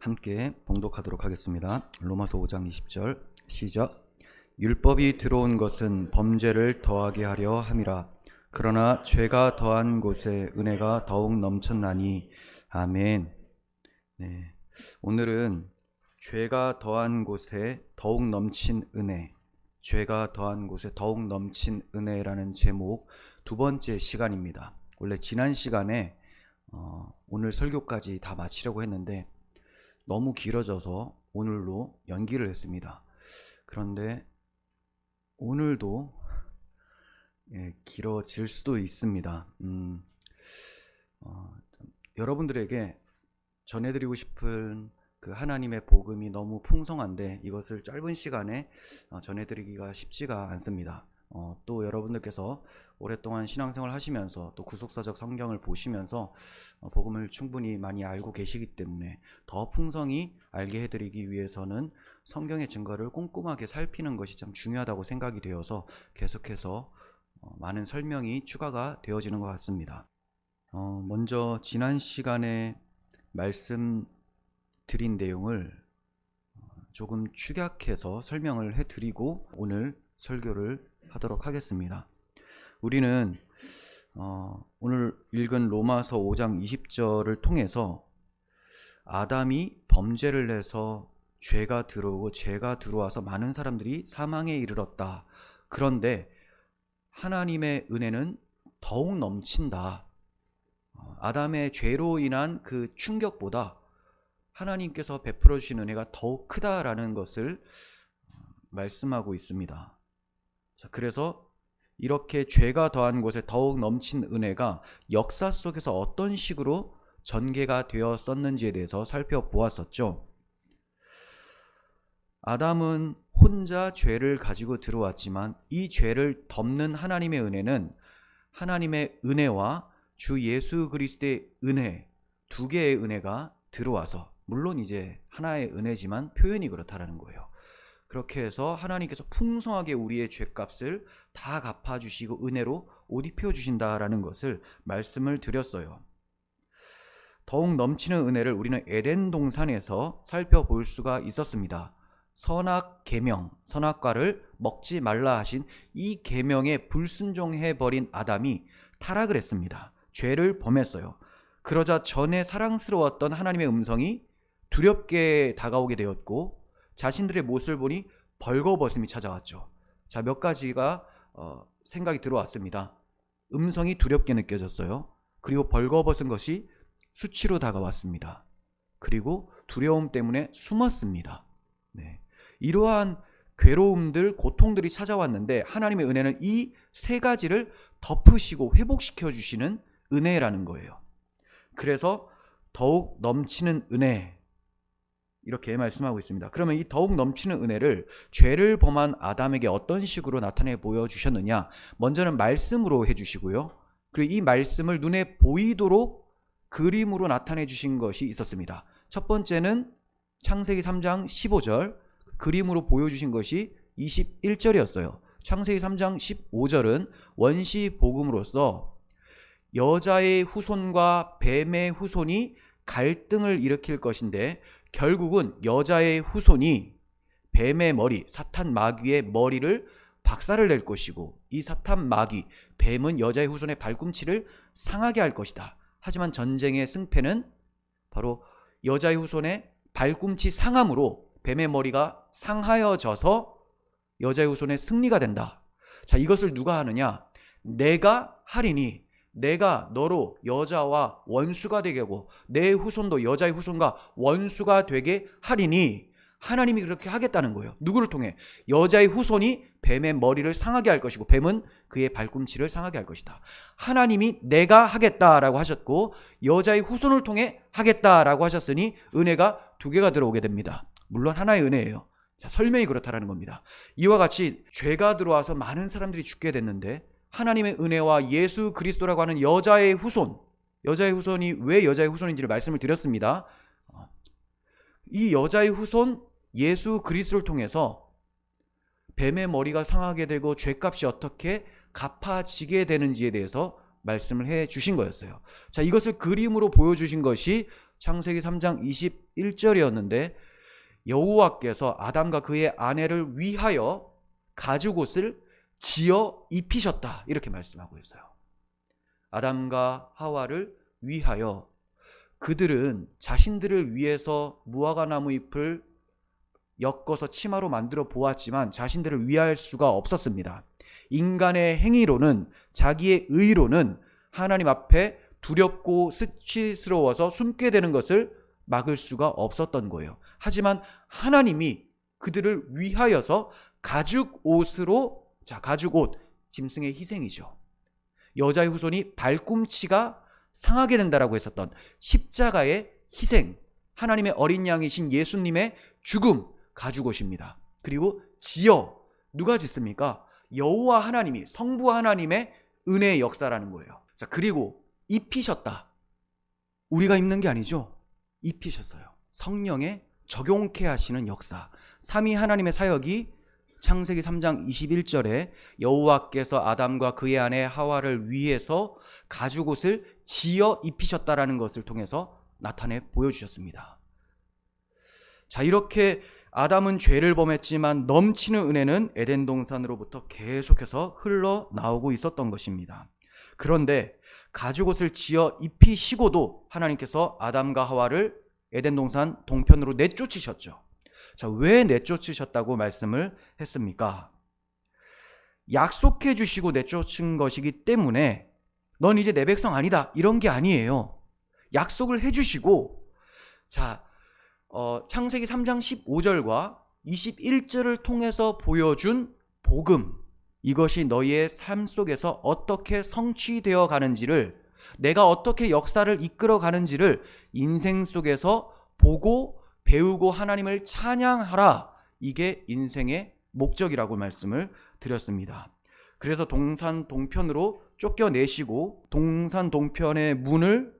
함께 봉독하도록 하겠습니다. 로마서 5장 20절 시작. 율법이 들어온 것은 범죄를 더하게 하려 함이라. 그러나 죄가 더한 곳에 은혜가 더욱 넘쳤나니. 아멘. 네, 오늘은 죄가 더한 곳에 더욱 넘친 은혜, 죄가 더한 곳에 더욱 넘친 은혜라는 제목 두 번째 시간입니다. 원래 지난 시간에 오늘 설교까지 다 마치려고 했는데 너무 길어져서 오늘로 연기를 했습니다. 그런데 오늘도 길어질 수도 있습니다. 여러분들에게 전해드리고 싶은 그 하나님의 복음이 너무 풍성한데 이것을 짧은 시간에 전해드리기가 쉽지가 않습니다. 또 여러분들께서 오랫동안 신앙생활 하시면서 또 구속사적 성경을 보시면서 복음을 충분히 많이 알고 계시기 때문에 더 풍성히 알게 해드리기 위해서는 성경의 증거를 꼼꼼하게 살피는 것이 참 중요하다고 생각이 되어서 계속해서 많은 설명이 추가가 되어지는 것 같습니다. 먼저 지난 시간에 말씀드린 내용을 조금 축약해서 설명을 해드리고 오늘 설교를 하도록 하겠습니다. 우리는 오늘 읽은 로마서 5장 20절을 통해서 아담이 범죄를 해서 죄가 들어오고 죄가 들어와서 많은 사람들이 사망에 이르렀다. 그런데 하나님의 은혜는 더욱 넘친다. 아담의 죄로 인한 그 충격보다 하나님께서 베풀어 주신 은혜가 더욱 크다라는 것을 말씀하고 있습니다. 자, 그래서 이렇게 죄가 더한 곳에 더욱 넘친 은혜가 역사 속에서 어떤 식으로 전개가 되었었는지에 대해서 살펴보았었죠. 아담은 혼자 죄를 가지고 들어왔지만 이 죄를 덮는 하나님의 은혜는 하나님의 은혜와 주 예수 그리스도의 은혜, 두 개의 은혜가 들어와서, 물론 이제 하나의 은혜지만 표현이 그렇다라는 거예요. 그렇게 해서 하나님께서 풍성하게 우리의 죄값을 다 갚아주시고 은혜로 옷 입혀주신다라는 것을 말씀을 드렸어요. 더욱 넘치는 은혜를 우리는 에덴 동산에서 살펴볼 수가 있었습니다. 선악 계명, 선악과를 먹지 말라 하신 이 계명에 불순종해버린 아담이 타락을 했습니다. 죄를 범했어요. 그러자 전에 사랑스러웠던 하나님의 음성이 두렵게 다가오게 되었고 자신들의 모습을 보니 벌거벗음이 찾아왔죠. 자, 몇 가지가 생각이 들어왔습니다. 음성이 두렵게 느껴졌어요. 그리고 벌거벗은 것이 수치로 다가왔습니다. 그리고 두려움 때문에 숨었습니다. 네. 이러한 괴로움들, 고통들이 찾아왔는데 하나님의 은혜는 이 세 가지를 덮으시고 회복시켜 주시는 은혜라는 거예요. 그래서 더욱 넘치는 은혜, 이렇게 말씀하고 있습니다. 그러면 이 더욱 넘치는 은혜를 죄를 범한 아담에게 어떤 식으로 나타내 보여주셨느냐? 먼저는 말씀으로 해주시고요. 그리고 이 말씀을 눈에 보이도록 그림으로 나타내 주신 것이 있었습니다. 첫 번째는 창세기 3장 15절, 그림으로 보여주신 것이 21절이었어요. 창세기 3장 15절은 원시 복음으로서 여자의 후손과 뱀의 후손이 갈등을 일으킬 것인데 결국은 여자의 후손이 뱀의 머리, 사탄 마귀의 머리를 박살을 낼 것이고 이 사탄 마귀, 뱀은 여자의 후손의 발꿈치를 상하게 할 것이다. 하지만 전쟁의 승패는 바로 여자의 후손의 발꿈치 상함으로 뱀의 머리가 상하여져서 여자의 후손의 승리가 된다. 자, 이것을 누가 하느냐? 내가 하리니, 내가 너로 여자와 원수가 되게 하고 내 후손도 여자의 후손과 원수가 되게 하리니, 하나님이 그렇게 하겠다는 거예요. 누구를 통해? 여자의 후손이 뱀의 머리를 상하게 할 것이고 뱀은 그의 발꿈치를 상하게 할 것이다. 하나님이 내가 하겠다라고 하셨고 여자의 후손을 통해 하겠다라고 하셨으니 은혜가 두 개가 들어오게 됩니다. 물론 하나의 은혜예요. 자, 설명이 그렇다라는 겁니다. 이와 같이 죄가 들어와서 많은 사람들이 죽게 됐는데 하나님의 은혜와 예수 그리스도라고 하는 여자의 후손이 왜 여자의 후손인지를 말씀을 드렸습니다. 이 여자의 후손 예수 그리스도를 통해서 뱀의 머리가 상하게 되고 죄값이 어떻게 갚아지게 되는지에 대해서 말씀을 해 주신 거였어요. 자, 이것을 그림으로 보여주신 것이 창세기 3장 21절이었는데 여호와께서 아담과 그의 아내를 위하여 가죽옷을 지어 입히셨다 이렇게 말씀하고 있어요. 아담과 하와를 위하여, 그들은 자신들을 위해서 무화과나무 잎을 엮어서 치마로 만들어 보았지만 자신들을 위할 수가 없었습니다. 인간의 행위로는, 자기의 의로는 하나님 앞에 두렵고 수치스러워서 숨게 되는 것을 막을 수가 없었던 거예요. 하지만 하나님이 그들을 위하여서 가죽옷으로, 가죽옷, 짐승의 희생이죠. 여자의 후손이 발꿈치가 상하게 된다라고 했었던 십자가의 희생, 하나님의 어린 양이신 예수님의 죽음, 가죽옷입니다. 그리고 지어, 누가 짓습니까? 여호와 하나님이, 성부 하나님의 은혜의 역사라는 거예요. 자, 그리고 입히셨다. 우리가 입는 게 아니죠. 입히셨어요. 성령에 적용케 하시는 역사. 삼위 하나님의 사역이 창세기 3장 21절에 여호와께서 아담과 그의 아내 하와를 위해서 가죽옷을 지어 입히셨다라는 것을 통해서 나타내 보여주셨습니다. 자, 이렇게 아담은 죄를 범했지만 넘치는 은혜는 에덴 동산으로부터 계속해서 흘러나오고 있었던 것입니다. 그런데 가죽옷을 지어 입히시고도 하나님께서 아담과 하와를 에덴 동산 동편으로 내쫓으셨죠. 자, 왜 내쫓으셨다고 말씀을 했습니까? 약속해 주시고 내쫓은 것이기 때문에 넌 이제 내 백성 아니다, 이런 게 아니에요. 약속을 해 주시고, 자, 창세기 3장 15절과 21절을 통해서 보여준 복음, 이것이 너희의 삶 속에서 어떻게 성취되어 가는지를, 내가 어떻게 역사를 이끌어 가는지를 인생 속에서 보고 배우고 하나님을 찬양하라, 이게 인생의 목적이라고 말씀을 드렸습니다. 그래서 동산 동편으로 쫓겨내시고 동산 동편의 문을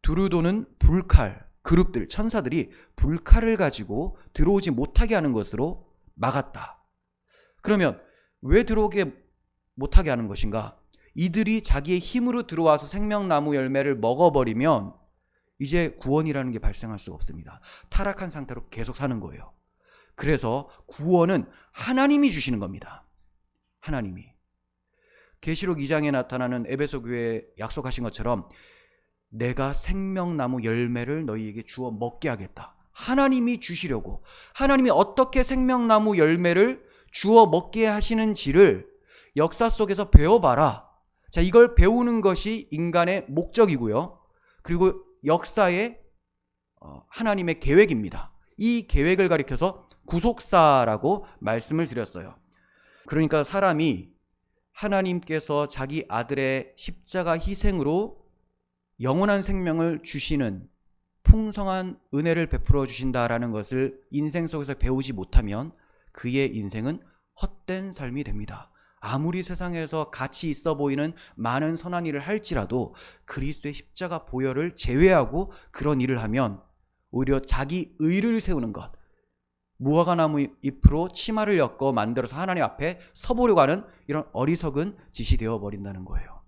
두루도는 불칼, 그룹들, 천사들이 불칼을 가지고 들어오지 못하게 하는 것으로 막았다. 그러면 왜 들어오게 못하게 하는 것인가? 이들이 자기의 힘으로 들어와서 생명나무 열매를 먹어버리면 이제 구원이라는 게 발생할 수가 없습니다. 타락한 상태로 계속 사는 거예요. 그래서 구원은 하나님이 주시는 겁니다. 하나님이. 계시록 2장에 나타나는 에베소 교회에 약속하신 것처럼 내가 생명나무 열매를 너희에게 주어 먹게 하겠다. 하나님이 주시려고, 하나님이 어떻게 생명나무 열매를 주어 먹게 하시는지를 역사 속에서 배워봐라. 자, 이걸 배우는 것이 인간의 목적이고요. 그리고 역사의 하나님의 계획입니다. 이 계획을 가리켜서 구속사라고 말씀을 드렸어요. 그러니까 사람이 하나님께서 자기 아들의 십자가 희생으로 영원한 생명을 주시는 풍성한 은혜를 베풀어 주신다라는 것을 인생 속에서 배우지 못하면 그의 인생은 헛된 삶이 됩니다. 아무리 세상에서 가치 있어 보이는 많은 선한 일을 할지라도 그리스도의 십자가 보혈을 제외하고 그런 일을 하면 오히려 자기 의를 세우는 것, 무화과나무 잎으로 치마를 엮어 만들어서 하나님 앞에 서보려고 하는 이런 어리석은 짓이 되어버린다는 거예요.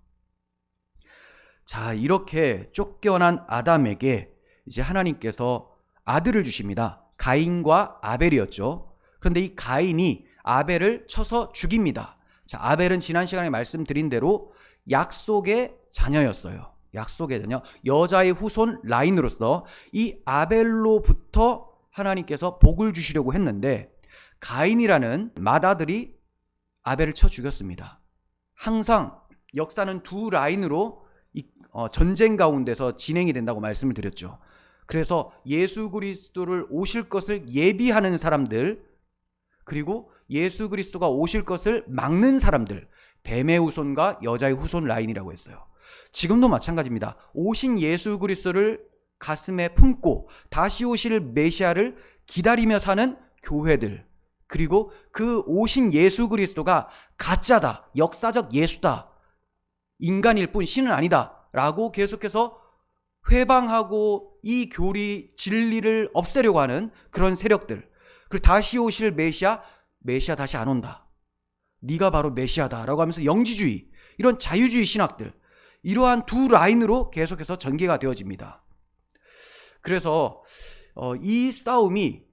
자, 이렇게 쫓겨난 아담에게 이제 하나님께서 아들을 주십니다. 가인과 아벨이었죠. 그런데 이 가인이 아벨을 쳐서 죽입니다. 자, 아벨은 지난 시간에 말씀드린 대로 약속의 자녀였어요. 약속의 자녀, 여자의 후손 라인으로서 이 아벨로부터 하나님께서 복을 주시려고 했는데 가인이라는 맏아들이 아벨을 쳐 죽였습니다. 항상 역사는 두 라인으로 전쟁 가운데서 진행이 된다고 말씀을 드렸죠. 그래서 예수 그리스도를 오실 것을 예비하는 사람들, 그리고 예수 그리스도가 오실 것을 막는 사람들, 뱀의 후손과 여자의 후손 라인이라고 했어요. 지금도 마찬가지입니다. 오신 예수 그리스도를 가슴에 품고 다시 오실 메시아를 기다리며 사는 교회들, 그리고 그 오신 예수 그리스도가 가짜다, 역사적 예수다, 인간일 뿐 신은 아니다 라고 계속해서 회방하고 이 교리 진리를 없애려고 하는 그런 세력들, 그리고 다시 오실 메시아 다시 안 온다, 네가 바로 메시아다 라고 하면서 영지주의, 이런 자유주의 신학들, 이러한 두 라인으로 계속해서 전개가 되어집니다. 그래서 이 싸움이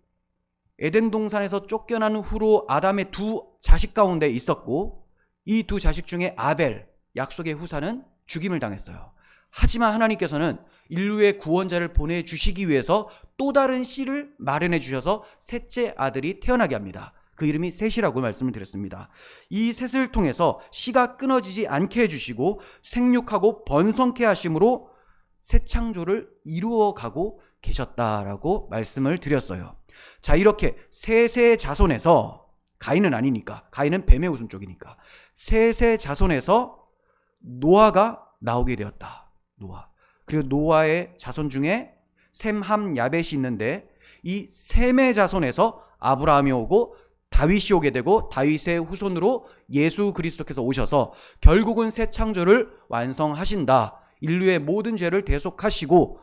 에덴 동산에서 쫓겨난 후로 아담의 두 자식 가운데 있었고, 이 두 자식 중에 아벨, 약속의 후사는 죽임을 당했어요. 하지만 하나님께서는 인류의 구원자를 보내주시기 위해서 또 다른 씨를 마련해 주셔서 셋째 아들이 태어나게 합니다. 그 이름이 셋이라고 말씀을 드렸습니다. 이 셋을 통해서 씨가 끊어지지 않게 해주시고 생육하고 번성케 하심으로 새 창조를 이루어가고 계셨다라고 말씀을 드렸어요. 자, 이렇게 셋의 자손에서, 가인은 아니니까, 가인은 뱀의 후손 쪽이니까, 셋의 자손에서 노아가 나오게 되었다. 노아. 그리고 노아의 자손 중에 셈, 함, 야벳이 있는데, 이 셈의 자손에서 아브라함이 오고 다윗이 오게 되고, 다윗의 후손으로 예수 그리스도께서 오셔서 결국은 새 창조를 완성하신다. 인류의 모든 죄를 대속하시고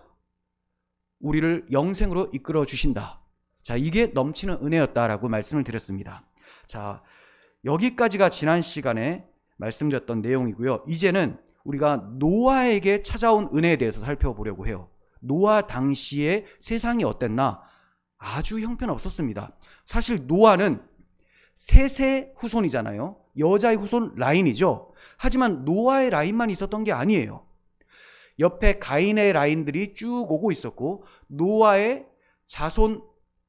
우리를 영생으로 이끌어 주신다. 자, 이게 넘치는 은혜였다라고 말씀을 드렸습니다. 자, 여기까지가 지난 시간에 말씀드렸던 내용이고요. 이제는 우리가 노아에게 찾아온 은혜에 대해서 살펴보려고 해요. 노아 당시에 세상이 어땠나? 아주 형편없었습니다. 사실 노아는 셋의 후손이잖아요. 여자의 후손 라인이죠. 하지만 노아의 라인만 있었던 게 아니에요. 옆에 가인의 라인들이 쭉 오고 있었고, 노아의 자손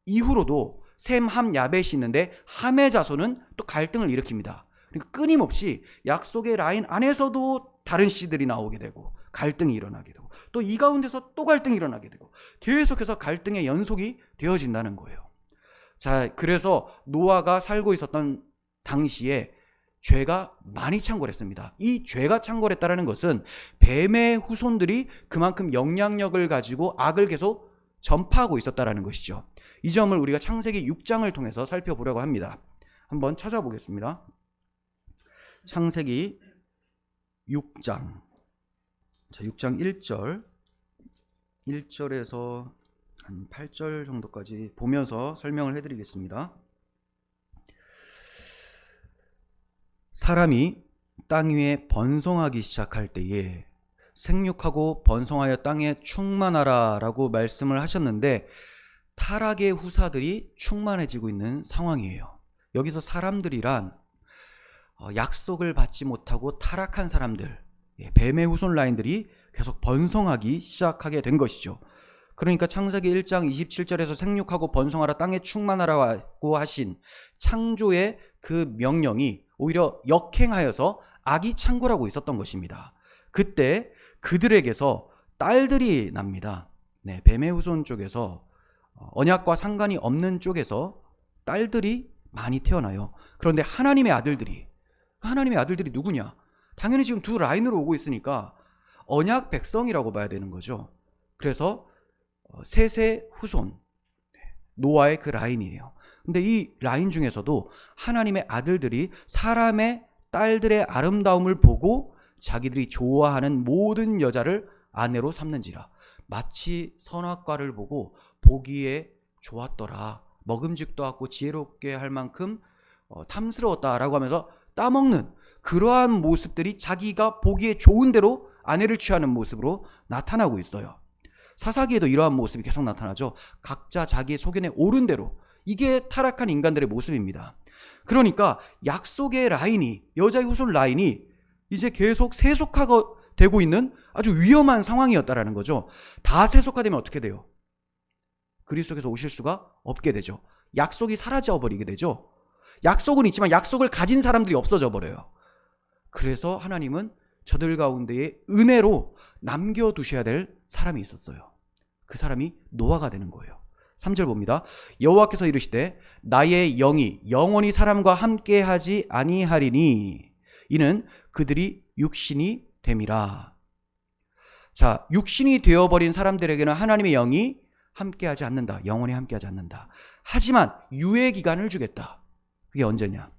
이후로도 셈, 함, 야벳이 있는데 함의 자손은 또 갈등을 일으킵니다. 그러니까 끊임없이 약속의 라인 안에서도 다른 씨들이 나오게 되고 갈등이 일어나게 되고, 또 이 가운데서 또 갈등이 일어나게 되고, 계속해서 갈등의 연속이 되어진다는 거예요. 자, 그래서 노아가 살고 있었던 당시에 죄가 많이 창궐했습니다. 이 죄가 창궐했다는 것은 뱀의 후손들이 그만큼 영향력을 가지고 악을 계속 전파하고 있었다는 것이죠. 이 점을 우리가 창세기 6장을 통해서 살펴보려고 합니다. 한번 찾아보겠습니다. 창세기 6장. 자, 6장 1절에서 한 8절 정도까지 보면서 설명을 해드리겠습니다. 사람이 땅 위에 번성하기 시작할 때에 생육하고 번성하여 땅에 충만하라 라고 말씀을 하셨는데, 타락의 후사들이 충만해지고 있는 상황이에요. 여기서 사람들이란 약속을 받지 못하고 타락한 사람들, 뱀의 후손 라인들이 계속 번성하기 시작하게 된 것이죠. 그러니까 창세기 1장 27절에서 생육하고 번성하라 땅에 충만하라고 하신 창조의 그 명령이 오히려 역행하여서 악이 창궐하고 있었던 것입니다. 그때 그들에게서 딸들이 납니다. 네, 뱀의 후손 쪽에서, 언약과 상관이 없는 쪽에서 딸들이 많이 태어나요. 그런데 하나님의 아들들이 누구냐? 당연히 지금 두 라인으로 오고 있으니까 언약 백성이라고 봐야 되는 거죠. 그래서 셋의 후손, 노아의 그 라인이에요. 근데 이 라인 중에서도 하나님의 아들들이 사람의 딸들의 아름다움을 보고 자기들이 좋아하는 모든 여자를 아내로 삼는지라. 마치 선악과를 보고 보기에 좋았더라, 먹음직도 하고 지혜롭게 할 만큼 탐스러웠다라고 하면서 따먹는 그러한 모습들이 자기가 보기에 좋은 대로 아내를 취하는 모습으로 나타나고 있어요. 사사기에도 이러한 모습이 계속 나타나죠. 각자 자기의 소견에 옳은 대로. 이게 타락한 인간들의 모습입니다. 그러니까 약속의 라인이, 여자의 후손 라인이 이제 계속 세속화가 되고 있는 아주 위험한 상황이었다라는 거죠. 다 세속화되면 어떻게 돼요? 그리스도께서 오실 수가 없게 되죠. 약속이 사라져 버리게 되죠. 약속은 있지만 약속을 가진 사람들이 없어져 버려요. 그래서 하나님은 저들 가운데에 은혜로 남겨두셔야 될 사람이 있었어요. 그 사람이 노아가 되는 거예요. 3절 봅니다. 여호와께서 이르시되 나의 영이 영원히 사람과 함께하지 아니하리니 이는 그들이 육신이 됨이라. 자, 육신이 되어버린 사람들에게는 하나님의 영이 함께하지 않는다. 영원히 함께하지 않는다. 하지만 유예 기간을 주겠다. 그게 언제냐?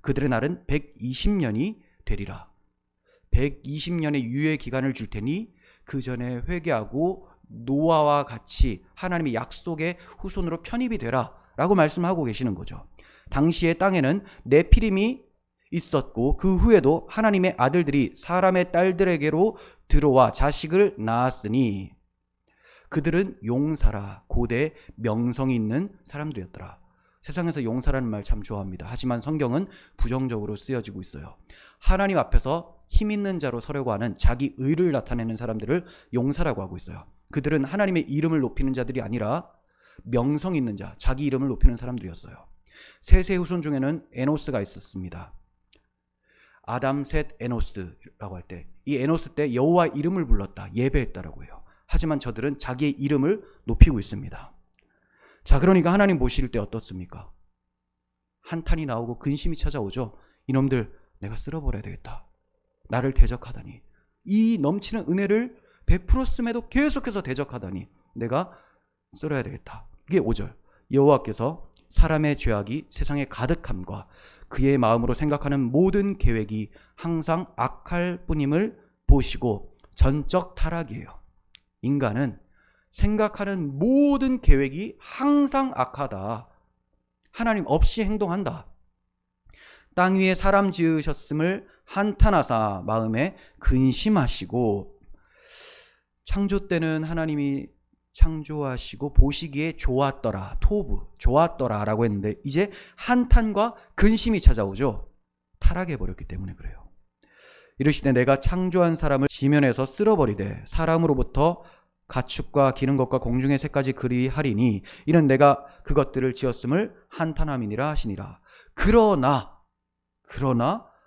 그들의 날은 120년이 되리라. 120년의 유예 기간을 줄 테니 그 전에 회개하고 노아와 같이 하나님의 약속의 후손으로 편입이 되라 라고 말씀하고 계시는 거죠. 당시의 땅에는 네피림이 있었고 그 후에도 하나님의 아들들이 사람의 딸들에게로 들어와 자식을 낳았으니 그들은 용사라, 고대 명성이 있는 사람들이었더라. 세상에서 용사라는 말 참 좋아합니다. 하지만 성경은 부정적으로 쓰여지고 있어요. 하나님 앞에서 힘 있는 자로 서려고 하는 자기 의를 나타내는 사람들을 용사라고 하고 있어요. 그들은 하나님의 이름을 높이는 자들이 아니라 명성 있는 자, 자기 이름을 높이는 사람들이었어요. 셋의 후손 중에는 에노스가 있었습니다. 아담, 셋, 에노스라고 할 때, 이 에노스 때 여호와 이름을 불렀다, 예배했다라고 해요. 하지만 저들은 자기의 이름을 높이고 있습니다. 자, 그러니까 하나님 보실 때 어떻습니까? 한탄이 나오고 근심이 찾아오죠. 이놈들 내가 쓸어버려야 되겠다. 나를 대적하다니, 이 넘치는 은혜를 베풀었음에도 계속해서 대적하다니 내가 쓸어야 되겠다. 이게 5절. 여호와께서 사람의 죄악이 세상에 가득함과 그의 마음으로 생각하는 모든 계획이 항상 악할 뿐임을 보시고, 전적 타락이에요. 인간은 생각하는 모든 계획이 항상 악하다. 하나님 없이 행동한다. 땅 위에 사람 지으셨음을 한탄하사 마음에 근심하시고, 창조 때는 하나님이 창조하시고 보시기에 좋았더라, 토부, 좋았더라 라고 했는데 이제 한탄과 근심이 찾아오죠. 타락해버렸기 때문에 그래요. 이르시되 내가 창조한 사람을 지면에서 쓸어버리되 사람으로부터 가축과 기는 것과 공중의 새까지 그리하리니 이는 내가 그것들을 지었음을 한탄함이니라 하시니라. 그러나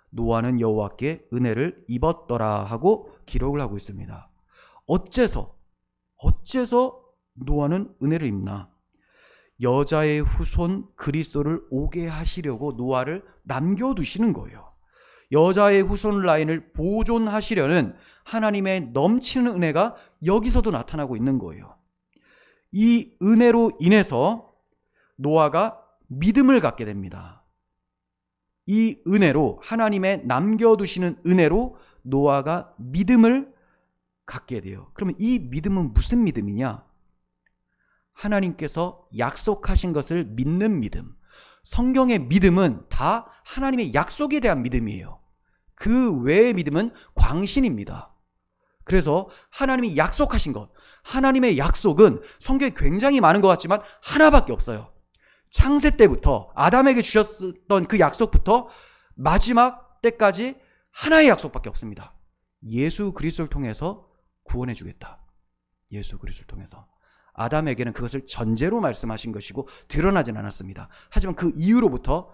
노아는 여호와께 은혜를 입었더라 하고 기록을 하고 있습니다. 어째서 노아는 은혜를 입나? 여자의 후손 그리스도를 오게 하시려고 노아를 남겨두시는 거예요. 여자의 후손 라인을 보존하시려는 하나님의 넘치는 은혜가 여기서도 나타나고 있는 거예요. 이 은혜로 인해서 노아가 믿음을 갖게 됩니다. 이 은혜로, 하나님의 남겨두시는 은혜로 노아가 믿음을 갖게 돼요. 그러면 이 믿음은 무슨 믿음이냐? 하나님께서 약속하신 것을 믿는 믿음. 성경의 믿음은 다 하나님의 약속에 대한 믿음이에요. 그 외의 믿음은 광신입니다. 그래서 하나님이 약속하신 것, 하나님의 약속은 성경에 굉장히 많은 것 같지만 하나밖에 없어요. 창세 때부터 아담에게 주셨던 그 약속부터 마지막 때까지 하나의 약속밖에 없습니다. 예수 그리스도를 통해서 구원해 주겠다. 예수 그리스도를 통해서. 아담에게는 그것을 전제로 말씀하신 것이고 드러나진 않았습니다. 하지만 그 이후로부터,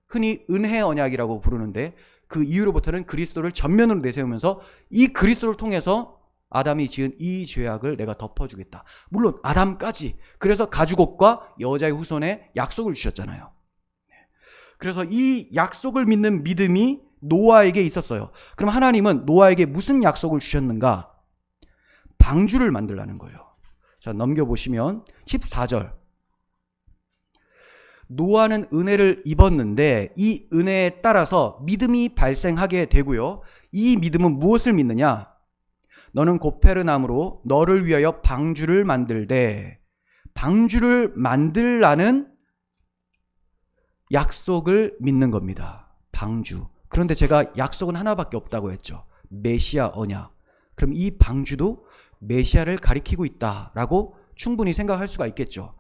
흔히 은혜 언약이라고 부르는데, 그 이후로부터는 그리스도를 전면으로 내세우면서 이 그리스도를 통해서 아담이 지은 이 죄악을 내가 덮어주겠다. 물론 아담까지. 그래서 가죽옷과 여자의 후손에 약속을 주셨잖아요. 그래서 이 약속을 믿는 믿음이 노아에게 있었어요. 그럼 하나님은 노아에게 무슨 약속을 주셨는가? 방주를 만들라는 거예요. 자, 넘겨보시면 14절. 노아는 은혜를 입었는데 이 은혜에 따라서 믿음이 발생하게 되고요. 이 믿음은 무엇을 믿느냐? 너는 고페르나무로 너를 위하여 방주를 만들되, 방주를 만들라는 약속을 믿는 겁니다. 방주. 그런데 제가 약속은 하나밖에 없다고 했죠. 메시아 언약. 그럼 이 방주도 메시아를 가리키고 있다라고 충분히 생각할 수가 있겠죠.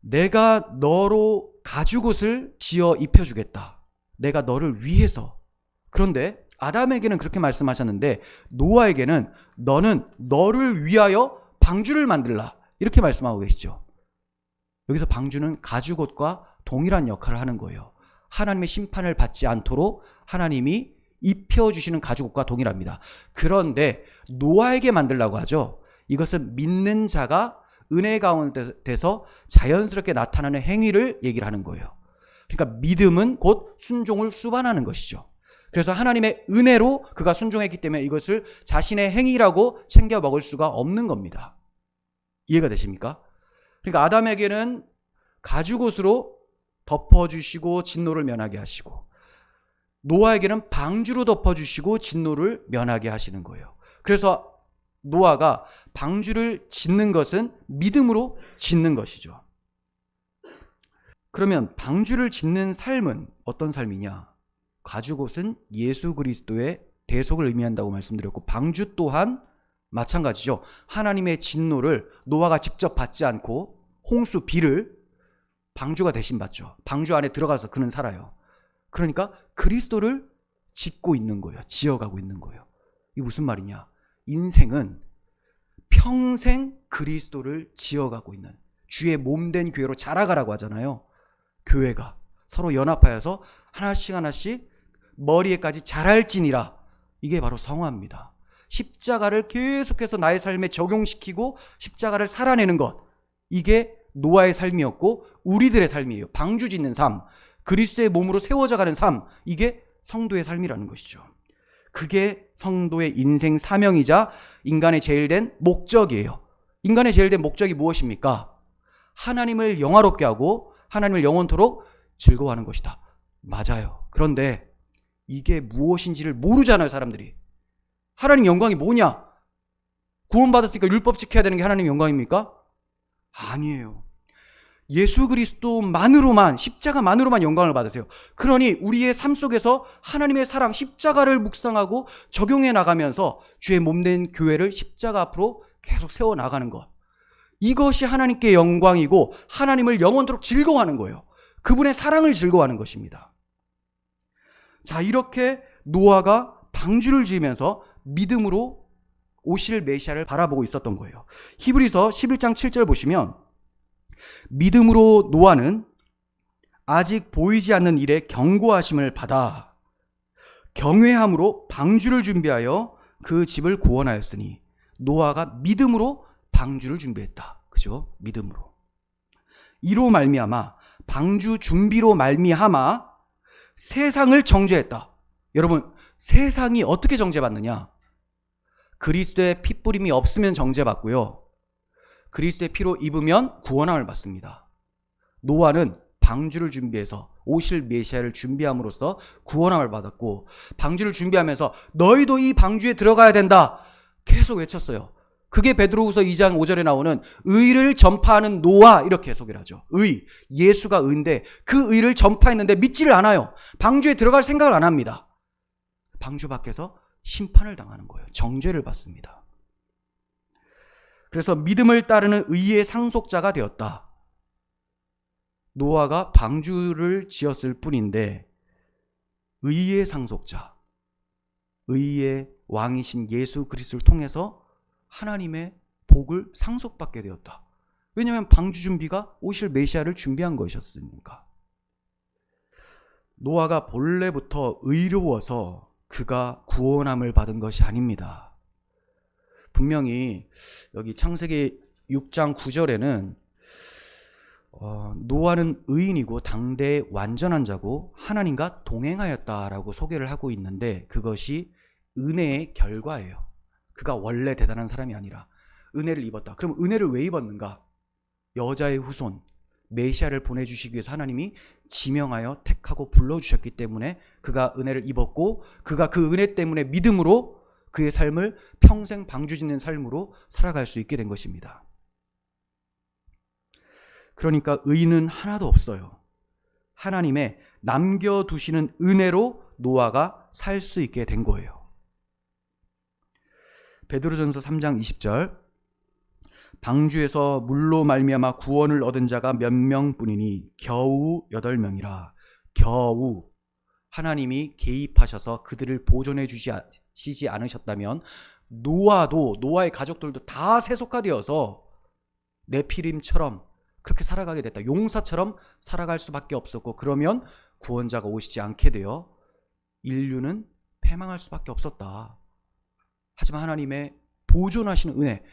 내가 너로 가죽옷을 지어 입혀주겠다. 내가 너를 위해서. 그런데 아담에게는 그렇게 말씀하셨는데 노아에게는 너는 너를 위하여 방주를 만들라, 이렇게 말씀하고 계시죠. 여기서 방주는 가죽옷과 동일한 역할을 하는 거예요. 하나님의 심판을 받지 않도록 하나님이 입혀주시는 가죽옷과 동일합니다. 그런데 노아에게 만들라고 하죠. 이것은 믿는 자가 은혜 가운데서 자연스럽게 나타나는 행위를 얘기를 하는 거예요. 그러니까 믿음은 곧 순종을 수반하는 것이죠. 그래서 하나님의 은혜로 그가 순종했기 때문에 이것을 자신의 행위라고 챙겨 먹을 수가 없는 겁니다. 이해가 되십니까? 그러니까 아담에게는 가죽옷으로 덮어주시고 진노를 면하게 하시고, 노아에게는 방주로 덮어주시고 진노를 면하게 하시는 거예요. 그래서 노아가 방주를 짓는 것은 믿음으로 짓는 것이죠. 그러면 방주를 짓는 삶은 어떤 삶이냐? 가죽옷은 예수 그리스도의 대속을 의미한다고 말씀드렸고, 방주 또한 마찬가지죠. 하나님의 진노를 노아가 직접 받지 않고 홍수 비를 방주가 대신 받죠. 방주 안에 들어가서 그는 살아요. 그러니까 그리스도를 짓고 있는 거예요. 지어가고 있는 거예요. 이게 무슨 말이냐? 인생은 평생 그리스도를 지어가고 있는, 주의 몸된 교회로 자라가라고 하잖아요. 교회가 서로 연합하여서 하나씩 하나씩 머리에까지 자랄지니라. 이게 바로 성화입니다. 십자가를 계속해서 나의 삶에 적용시키고 십자가를 살아내는 것, 이게 노아의 삶이었고 우리들의 삶이에요. 방주 짓는 삶, 그리스도의 몸으로 세워져가는 삶, 이게 성도의 삶이라는 것이죠. 그게 성도의 인생 사명이자 인간의 제일 된 목적이에요. 인간의 제일 된 목적이 무엇입니까? 하나님을 영화롭게 하고 하나님을 영원토록 즐거워하는 것이다. 맞아요. 그런데 이게 무엇인지를 모르잖아요, 사람들이. 하나님 영광이 뭐냐? 구원받았으니까 율법 지켜야 되는 게 하나님 영광입니까? 아니에요. 예수 그리스도만으로만, 십자가만으로만 영광을 받으세요. 그러니 우리의 삶 속에서 하나님의 사랑, 십자가를 묵상하고 적용해 나가면서 주의 몸된 교회를 십자가 앞으로 계속 세워나가는 것, 이것이 하나님께 영광이고 하나님을 영원토록 즐거워하는 거예요. 그분의 사랑을 즐거워하는 것입니다. 자, 이렇게 노아가 방주를 지으면서 믿음으로 오실 메시아를 바라보고 있었던 거예요. 히브리서 11장 7절 보시면, 믿음으로 노아는 아직 보이지 않는 일에 경고하심을 받아 경외함으로 방주를 준비하여 그 집을 구원하였으니, 노아가 믿음으로 방주를 준비했다. 그죠? 믿음으로. 이로 말미암아, 방주 준비로 말미암아 세상을 정죄했다. 여러분, 세상이 어떻게 정죄받느냐? 그리스도의 핏부림이 없으면 정죄받고요, 그리스도의 피로 입으면 구원함을 받습니다. 노아는 방주를 준비해서 오실 메시아를 준비함으로써 구원함을 받았고, 방주를 준비하면서 너희도 이 방주에 들어가야 된다 계속 외쳤어요. 그게 베드로후서 2장 5절에 나오는 의를 전파하는 노아, 이렇게 소개를 하죠. 의, 예수가 의인데 그 의를 전파했는데 믿지를 않아요. 방주에 들어갈 생각을 안 합니다. 방주 밖에서 심판을 당하는 거예요. 정죄를 받습니다. 그래서 믿음을 따르는 의의 상속자가 되었다. 노아가 방주를 지었을 뿐인데 의의 상속자, 의의 왕이신 예수 그리스도를 통해서 하나님의 복을 상속받게 되었다. 왜냐하면 방주 준비가 오실 메시아를 준비한 것이었으니까. 노아가 본래부터 의로워서 그가 구원함을 받은 것이 아닙니다. 분명히 여기 창세기 6장 9절에는 노아는 의인이고 당대의 완전한 자고 하나님과 동행하였다라고 소개를 하고 있는데, 그것이 은혜의 결과예요. 그가 원래 대단한 사람이 아니라 은혜를 입었다. 그럼 은혜를 왜 입었는가? 여자의 후손 메시아를 보내주시기 위해서 하나님이 지명하여 택하고 불러주셨기 때문에 그가 은혜를 입었고, 그가 그 은혜 때문에 믿음으로 그의 삶을 평생 방주 짓는 삶으로 살아갈 수 있게 된 것입니다. 그러니까 의인은 하나도 없어요. 하나님의 남겨두시는 은혜로 노아가 살 수 있게 된 거예요. 베드로전서 3장 20절, 방주에서 물로 말미암아 구원을 얻은 자가 몇 명뿐이니 겨우 8명이라. 겨우. 하나님이 개입하셔서 그들을 보존해 주시지 않으셨다면 노아도, 노아의 가족들도 다 세속화되어서 네피림처럼 그렇게 살아가게 됐다. 용사처럼 살아갈 수밖에 없었고, 그러면 구원자가 오시지 않게 되어 인류는 패망할 수밖에 없었다. 하지만 하나님의 보존하시는 은혜,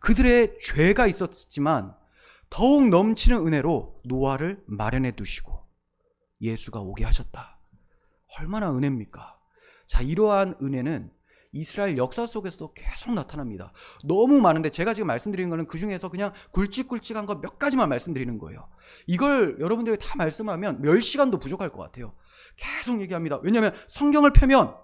그들의 죄가 있었지만 더욱 넘치는 은혜로 노아를 마련해 두시고 예수가 오게 하셨다. 얼마나 은혜입니까? 자, 이러한 은혜는 이스라엘 역사 속에서도 계속 나타납니다. 너무 많은데 제가 지금 말씀드리는 거는 그 중에서 그냥 굵직굵직한 거 몇 가지만 말씀드리는 거예요. 이걸 여러분들이 다 말씀하면 10시간도 부족할 것 같아요. 계속 얘기합니다. 왜냐하면 성경을 펴면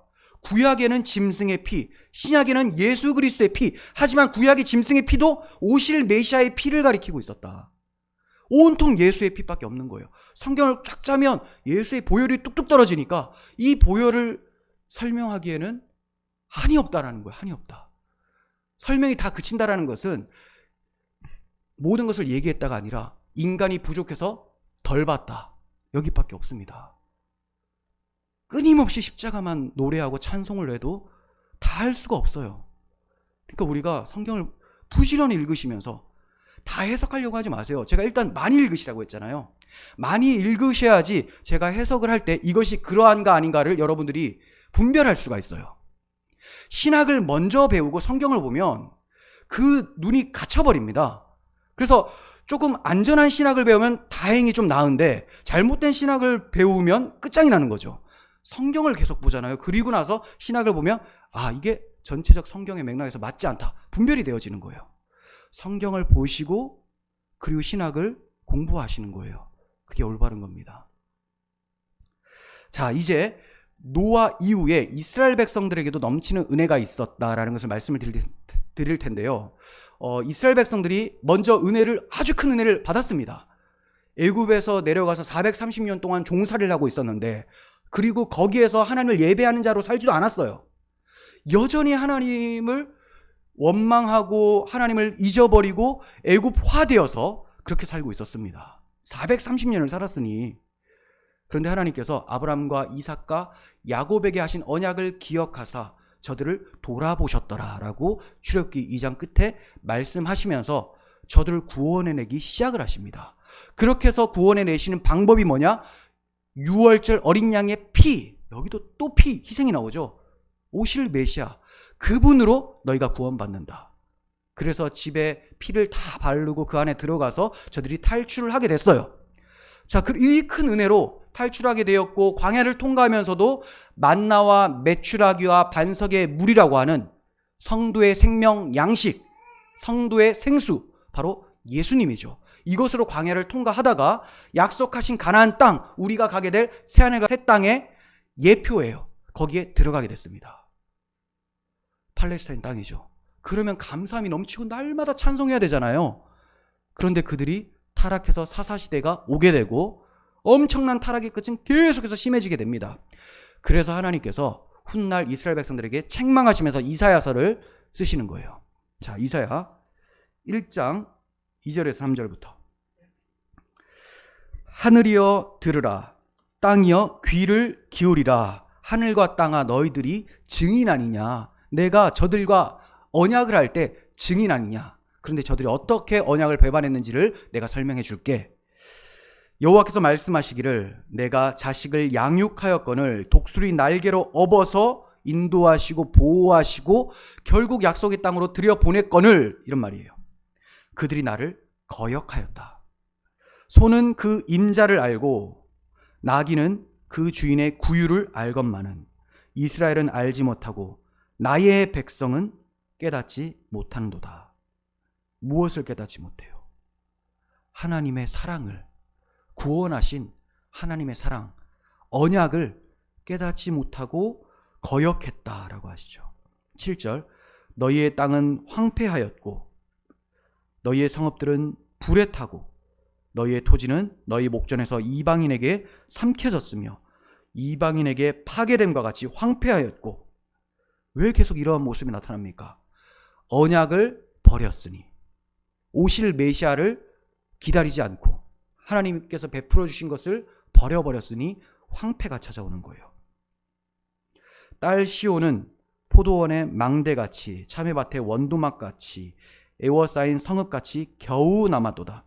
구약에는 짐승의 피, 신약에는 예수 그리스도의 피, 하지만 구약의 짐승의 피도 오실 메시아의 피를 가리키고 있었다. 온통 예수의 피밖에 없는 거예요. 성경을 쫙 짜면 예수의 보혈이 뚝뚝 떨어지니까 이 보혈을 설명하기에는 한이 없다라는 거예요. 한이 없다. 설명이 다 그친다라는 것은 모든 것을 얘기했다가 아니라 인간이 부족해서 덜 봤다, 여기밖에 없습니다. 끊임없이 십자가만 노래하고 찬송을 해도 다 할 수가 없어요. 그러니까 우리가 성경을 부지런히 읽으시면서 다 해석하려고 하지 마세요. 제가 일단 많이 읽으시라고 했잖아요. 많이 읽으셔야지 제가 해석을 할 때 이것이 그러한가 아닌가를 여러분들이 분별할 수가 있어요. 신학을 먼저 배우고 성경을 보면 그 눈이 갇혀버립니다. 그래서 조금 안전한 신학을 배우면 다행히 좀 나은데 잘못된 신학을 배우면 끝장이 나는 거죠. 성경을 계속 보잖아요. 그리고 나서 신학을 보면 이게 전체적 성경의 맥락에서 맞지 않다, 분별이 되어지는 거예요. 성경을 보시고 그리고 신학을 공부하시는 거예요. 그게 올바른 겁니다. 자, 이제 노아 이후에 이스라엘 백성들에게도 넘치는 은혜가 있었다라는 것을 말씀을 드릴 텐데요. 이스라엘 백성들이 먼저 아주 큰 은혜를 받았습니다. 애굽에서 내려가서 430년 동안 종살이를 하고 있었는데, 그리고 거기에서 하나님을 예배하는 자로 살지도 않았어요. 여전히 하나님을 원망하고 하나님을 잊어버리고 애굽화되어서 그렇게 살고 있었습니다. 430년을 살았으니. 그런데 하나님께서 아브라함과 이삭과 야곱에게 하신 언약을 기억하사 저들을 돌아보셨더라라고 출애굽기 2장 끝에 말씀하시면서 저들을 구원해내기 시작을 하십니다. 그렇게 해서 구원해내시는 방법이 뭐냐? 6월절 어린 양의 피, 여기도 또 피, 희생이 나오죠. 오실 메시아, 그분으로 너희가 구원받는다. 그래서 집에 피를 다 바르고 그 안에 들어가서 저들이 탈출을 하게 됐어요. 자, 이 큰 은혜로 탈출하게 되었고, 광야를 통과하면서도 만나와 메추라기와 반석의 물이라고 하는 성도의 생명 양식, 성도의 생수, 바로 예수님이죠. 이것으로 광야를 통과하다가 약속하신 가나안 땅, 우리가 가게 될 새하늘과 새 땅의 예표예요. 거기에 들어가게 됐습니다. 팔레스타인 땅이죠. 그러면 감사함이 넘치고 날마다 찬송해야 되잖아요. 그런데 그들이 타락해서 사사시대가 오게 되고 엄청난 타락의 끝은 계속해서 심해지게 됩니다. 그래서 하나님께서 훗날 이스라엘 백성들에게 책망하시면서 이사야서를 쓰시는 거예요. 자, 이사야 1장 2절에서 3절부터. 하늘이여 들으라, 땅이여 귀를 기울이라. 하늘과 땅아 너희들이 증인 아니냐? 내가 저들과 언약을 할 때 증인 아니냐? 그런데 저들이 어떻게 언약을 배반했는지를 내가 설명해 줄게. 여호와께서 말씀하시기를 내가 자식을 양육하였거늘 독수리 날개로 업어서 인도하시고 보호하시고 결국 약속의 땅으로 들여보냈거늘, 이런 말이에요. 그들이 나를 거역하였다. 소는 그 임자를 알고 나귀는 그 주인의 구유를 알건만은 이스라엘은 알지 못하고 나의 백성은 깨닫지 못하는도다. 무엇을 깨닫지 못해요? 하나님의 사랑을, 구원하신 하나님의 사랑, 언약을 깨닫지 못하고 거역했다라고 하시죠. 7절, 너희의 땅은 황폐하였고 너희의 성읍들은 불에 타고 너희의 토지는 너희 목전에서 이방인에게 삼켜졌으며 이방인에게 파괴됨과 같이 황폐하였고. 왜 계속 이러한 모습이 나타납니까? 언약을 버렸으니, 오실 메시아를 기다리지 않고 하나님께서 베풀어 주신 것을 버려버렸으니 황폐가 찾아오는 거예요. 딸 시온은 포도원의 망대같이 참외밭의 원두막같이 에워싸인 성읍같이 겨우 남았도다.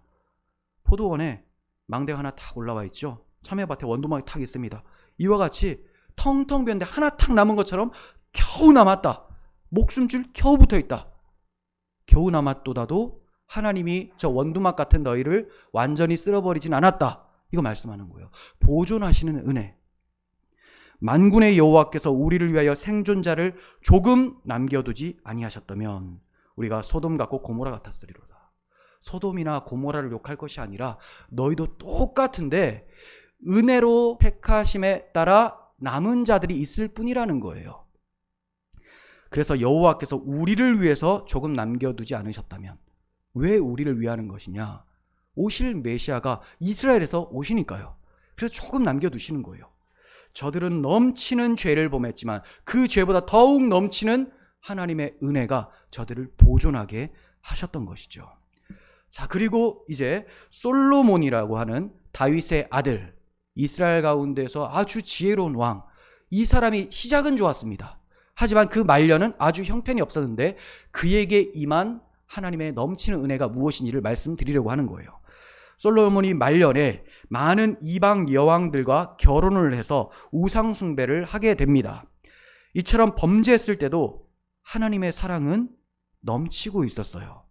포도원에 망대가 하나 탁 올라와 있죠. 참외밭에 원두막이 탁 있습니다. 이와 같이 텅텅 비었는데 하나 탁 남은 것처럼 겨우 남았다. 목숨줄 겨우 붙어있다. 겨우 남았도다도 하나님이 저 원두막 같은 너희를 완전히 쓸어버리진 않았다. 이거 말씀하는 거예요. 보존하시는 은혜. 만군의 여호와께서 우리를 위하여 생존자를 조금 남겨두지 아니하셨다면 우리가 소돔 같고 고모라 같았으리로다. 소돔이나 고모라를 욕할 것이 아니라 너희도 똑같은데 은혜로 택하심에 따라 남은 자들이 있을 뿐이라는 거예요. 그래서 여호와께서 우리를 위해서 조금 남겨두지 않으셨다면 왜 우리를 위하는 것이냐? 오실 메시아가 이스라엘에서 오시니까요. 그래서 조금 남겨두시는 거예요. 저들은 넘치는 죄를 범했지만 그 죄보다 더욱 넘치는 하나님의 은혜가 저들을 보존하게 하셨던 것이죠. 자, 그리고 이제 솔로몬이라고 하는 다윗의 아들, 이스라엘 가운데서 아주 지혜로운 왕, 이 사람이 시작은 좋았습니다. 하지만 그 말년은 아주 형편이 없었는데 그에게 임한 하나님의 넘치는 은혜가 무엇인지를 말씀드리려고 하는 거예요. 솔로몬이 말년에 많은 이방 여왕들과 결혼을 해서 우상 숭배를 하게 됩니다. 이처럼 범죄했을 때도 하나님의 사랑은 넘치고 있었어요.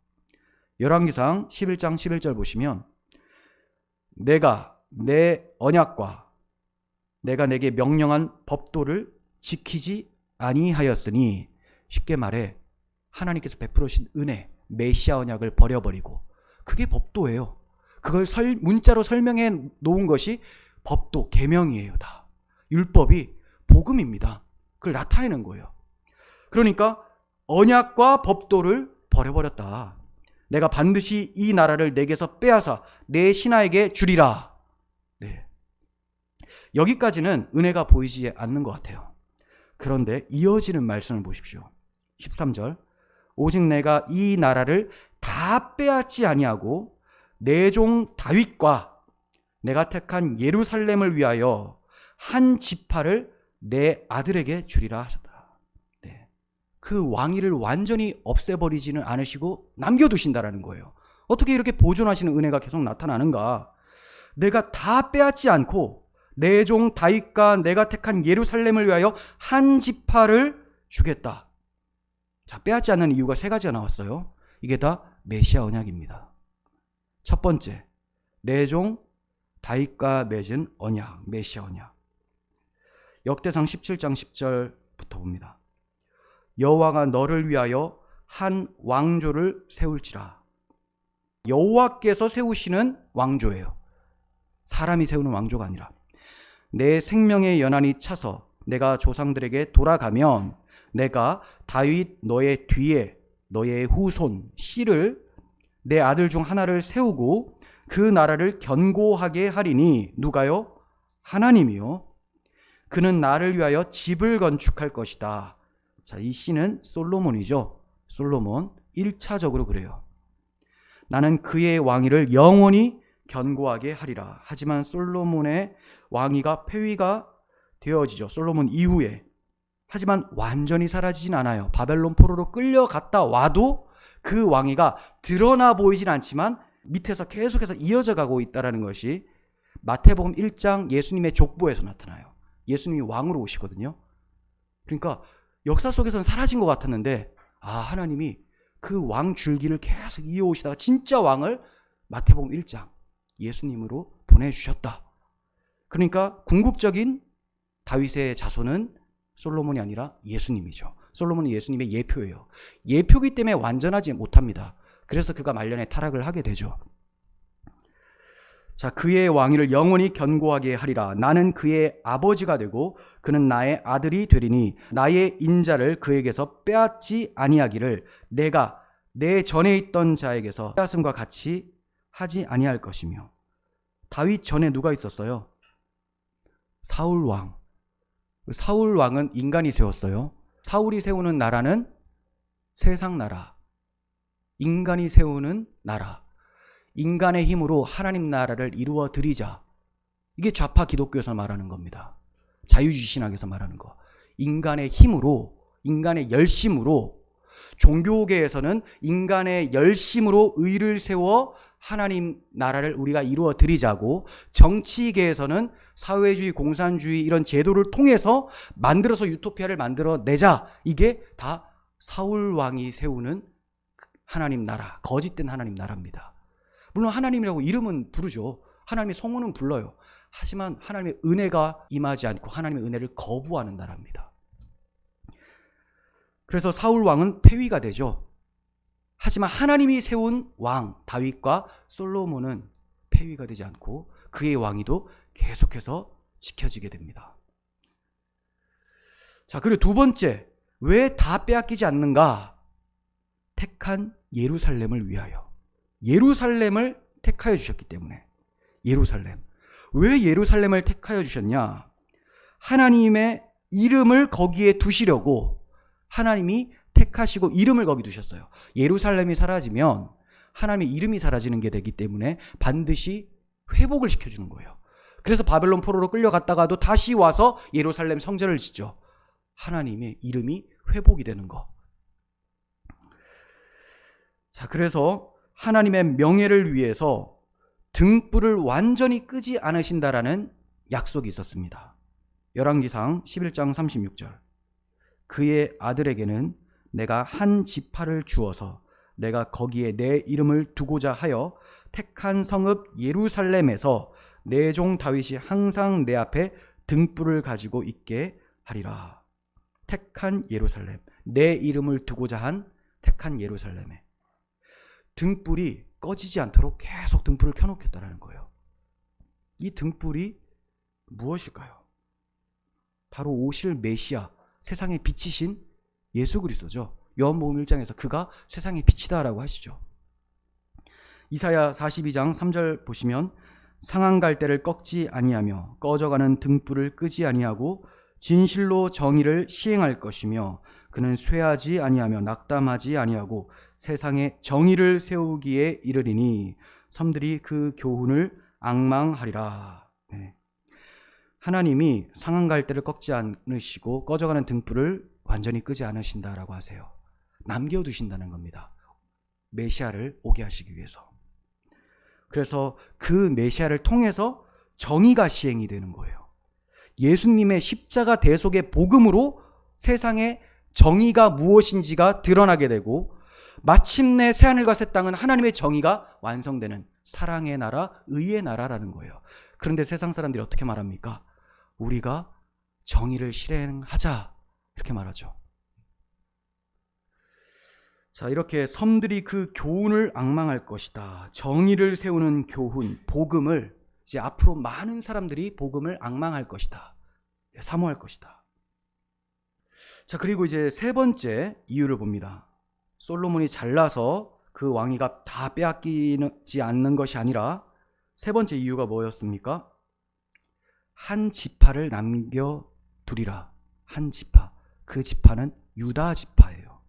열왕기상 11장 11절 보시면 내가 내 언약과 내가 내게 명령한 법도를 지키지 아니하였으니, 쉽게 말해 하나님께서 베풀으신 은혜, 메시아 언약을 버려버리고, 그게 법도예요. 그걸 문자로 설명해 놓은 것이 법도, 계명이에요. 다 율법이 복음입니다. 그걸 나타내는 거예요. 그러니까 언약과 법도를 버려버렸다. 내가 반드시 이 나라를 내게서 빼앗아 내 신하에게 주리라. 네. 여기까지는 은혜가 보이지 않는 것 같아요. 그런데 이어지는 말씀을 보십시오. 13절. 오직 내가 이 나라를 다 빼앗지 아니하고 내 종 다윗과 내가 택한 예루살렘을 위하여 한 지파를 내 아들에게 주리라 하셨다. 네. 그 왕위를 완전히 없애버리지는 않으시고 남겨두신다라는 거예요. 어떻게 이렇게 보존하시는 은혜가 계속 나타나는가? 내가 다 빼앗지 않고 내 종 다윗과 내가 택한 예루살렘을 위하여 한 지파를 주겠다. 자, 빼앗지 않는 이유가 세 가지가 나왔어요. 이게 다 메시아 언약입니다. 첫 번째, 내 종 다윗과 맺은 언약, 메시아 언약. 역대상 17장 10절부터 봅니다. 여호와가 너를 위하여 한 왕조를 세울지라. 여호와께서 세우시는 왕조예요. 사람이 세우는 왕조가 아니라. 내 생명의 연한이 차서 내가 조상들에게 돌아가면 내가 다윗 너의 뒤에 너의 후손 씨를 내 아들 중 하나를 세우고 그 나라를 견고하게 하리니, 누가요? 하나님이요. 그는 나를 위하여 집을 건축할 것이다. 자, 이 씨는 솔로몬이죠. 솔로몬 1차적으로 그래요. 나는 그의 왕위를 영원히 견고하게 하리라. 하지만 솔로몬의 왕위가 폐위가 되어지죠. 솔로몬 이후에. 하지만 완전히 사라지진 않아요. 바벨론 포로로 끌려갔다 와도 그 왕위가 드러나 보이진 않지만 밑에서 계속해서 이어져 가고 있다는 것이 마태복음 1장 예수님의 족보에서 나타나요. 예수님이 왕으로 오시거든요. 그러니까 역사 속에서는 사라진 것 같았는데, 하나님이 그 왕 줄기를 계속 이어오시다가 진짜 왕을 마태복음 1장 예수님으로 보내주셨다. 그러니까 궁극적인 다윗의 자손은 솔로몬이 아니라 예수님이죠. 솔로몬은 예수님의 예표예요. 예표기 때문에 완전하지 못합니다. 그래서 그가 말년에 타락을 하게 되죠. 자, 그의 왕위를 영원히 견고하게 하리라. 나는 그의 아버지가 되고 그는 나의 아들이 되리니 나의 인자를 그에게서 빼앗지 아니하기를 내가 내 전에 있던 자에게서 빼앗음과 같이 하지 아니할 것이며. 다윗 전에 누가 있었어요? 사울 왕. 사울 왕은 인간이 세웠어요. 사울이 세우는 나라는 세상 나라. 인간이 세우는 나라. 인간의 힘으로 하나님 나라를 이루어 드리자. 이게 좌파 기독교에서 말하는 겁니다. 자유주의신학에서 말하는 거. 인간의 힘으로, 인간의 열심으로, 종교계에서는 인간의 열심으로 의를 세워 하나님 나라를 우리가 이루어 드리자고, 정치계에서는 사회주의, 공산주의 이런 제도를 통해서 만들어서 유토피아를 만들어내자. 이게 다 사울 왕이 세우는 하나님 나라, 거짓된 하나님 나라입니다. 물론 하나님이라고 이름은 부르죠. 하나님의 성호는 불러요. 하지만 하나님의 은혜가 임하지 않고 하나님의 은혜를 거부하는 나라입니다. 그래서 사울 왕은 폐위가 되죠. 하지만 하나님이 세운 왕 다윗과 솔로몬은 폐위가 되지 않고 그의 왕위도 계속해서 지켜지게 됩니다. 자, 그리고 두 번째, 왜 다 빼앗기지 않는가? 택한 예루살렘을 위하여. 예루살렘을 택하여 주셨기 때문에. 예루살렘. 왜 예루살렘을 택하여 주셨냐? 하나님의 이름을 거기에 두시려고 하나님이 택하시고 이름을 거기 두셨어요. 예루살렘이 사라지면 하나님의 이름이 사라지는 게 되기 때문에 반드시 회복을 시켜주는 거예요. 그래서 바벨론 포로로 끌려갔다가도 다시 와서 예루살렘 성전을 짓죠. 하나님의 이름이 회복이 되는 거. 자, 그래서 하나님의 명예를 위해서 등불을 완전히 끄지 않으신다라는 약속이 있었습니다. 열왕기상 11장 36절. 그의 아들에게는 내가 한 지파를 주어서 내가 거기에 내 이름을 두고자 하여 택한 성읍 예루살렘에서 내 종 다윗이 항상 내 앞에 등불을 가지고 있게 하리라. 택한 예루살렘, 내 이름을 두고자 한 택한 예루살렘에 등불이 꺼지지 않도록 계속 등불을 켜놓겠다라는 거예요. 이 등불이 무엇일까요? 바로 오실 메시아, 세상의 빛이신 예수 그리스도죠. 요한복음 1장에서 그가 세상의 빛이다라고 하시죠. 이사야 42장 3절 보시면 상한 갈대를 꺾지 아니하며 꺼져가는 등불을 끄지 아니하고 진실로 정의를 시행할 것이며 그는 쇠하지 아니하며 낙담하지 아니하고 세상에 정의를 세우기에 이르리니 섬들이 그 교훈을 앙망하리라. 네. 하나님이 상한 갈대를 꺾지 않으시고 꺼져가는 등불을 완전히 끄지 않으신다라고 하세요. 남겨두신다는 겁니다. 메시아를 오게 하시기 위해서. 그래서 그 메시아를 통해서 정의가 시행이 되는 거예요. 예수님의 십자가 대속의 복음으로 세상에 정의가 무엇인지가 드러나게 되고 마침내 새하늘과 새 땅은 하나님의 정의가 완성되는 사랑의 나라, 의의 나라라는 거예요. 그런데 세상 사람들이 어떻게 말합니까? 우리가 정의를 실행하자 이렇게 말하죠. 자, 이렇게 섬들이 그 교훈을 앙망할 것이다. 정의를 세우는 교훈, 복음을 이제 앞으로 많은 사람들이 복음을 앙망할 것이다. 사모할 것이다. 자, 그리고 이제 세 번째 이유를 봅니다. 솔로몬이 잘나서 그 왕위가 다 빼앗기지 않는 것이 아니라 세 번째 이유가 뭐였습니까? 한 지파를 남겨두리라. 한 지파. 그 지파는 유다 지파예요.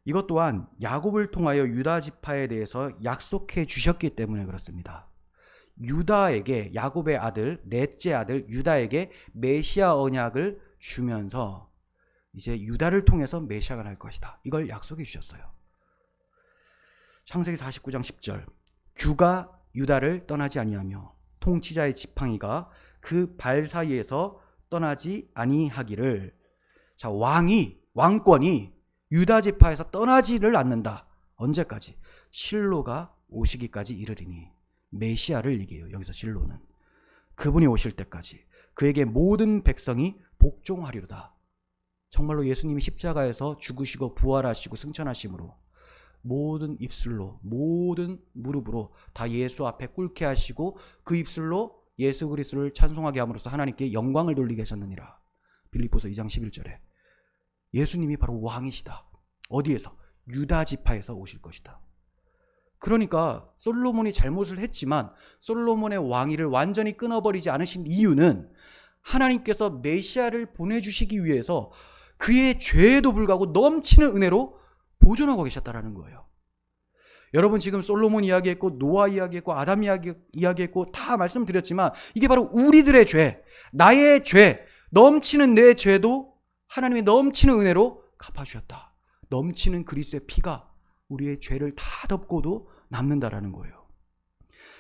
이것 또한 야곱을 통하여 유다 지파에 대해서 약속해 주셨기 때문에 그렇습니다. 유다에게, 야곱의 아들, 넷째 아들 유다에게 메시아 언약을 주면서 이제 유다를 통해서 메시아가 날 것이다. 이걸 약속해 주셨어요. 창세기 49장 10절. 규가 유다를 떠나지 아니하며 통치자의 지팡이가 그 발 사이에서 떠나지 아니하기를. 자, 왕권이 유다 지파에서 떠나지를 않는다. 언제까지? 실로가 오시기까지 이르리니. 메시아를 얘기해요. 여기서 실로는 그분이 오실 때까지 그에게 모든 백성이 복종하리로다. 정말로 예수님이 십자가에서 죽으시고 부활하시고 승천하심으로 모든 입술로, 모든 무릎으로 다 예수 앞에 꿇게 하시고 그 입술로 예수 그리스도를 찬송하게 함으로써 하나님께 영광을 돌리게 하셨느니라. 빌립보서 2장 11절에 예수님이 바로 왕이시다. 어디에서? 유다 지파에서 오실 것이다. 그러니까 솔로몬이 잘못을 했지만 솔로몬의 왕위를 완전히 끊어버리지 않으신 이유는 하나님께서 메시아를 보내주시기 위해서 그의 죄에도 불구하고 넘치는 은혜로 보존하고 계셨다라는 거예요. 여러분, 지금 솔로몬 이야기했고 노아 이야기했고 아담 이야기했고 다 말씀드렸지만 이게 바로 우리들의 죄, 나의 죄, 넘치는 내 죄도 하나님의 넘치는 은혜로 갚아주셨다. 넘치는 그리스도의 피가 우리의 죄를 다 덮고도 남는다라는 거예요.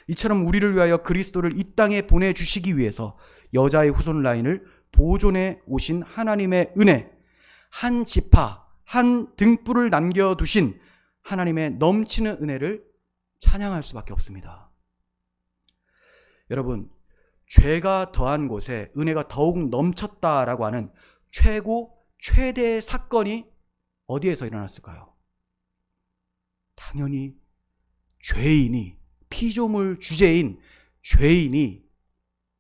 이처럼 우리를 위하여 그리스도를 이 땅에 보내주시기 위해서 여자의 후손 라인을 보존해 오신 하나님의 은혜, 한 지파, 한 등불을 남겨두신 하나님의 넘치는 은혜를 찬양할 수밖에 없습니다. 여러분, 죄가 더한 곳에 은혜가 더욱 넘쳤다라고 하는 최대의 사건이 어디에서 일어났을까요? 당연히 죄인이, 피조물 주제인 죄인이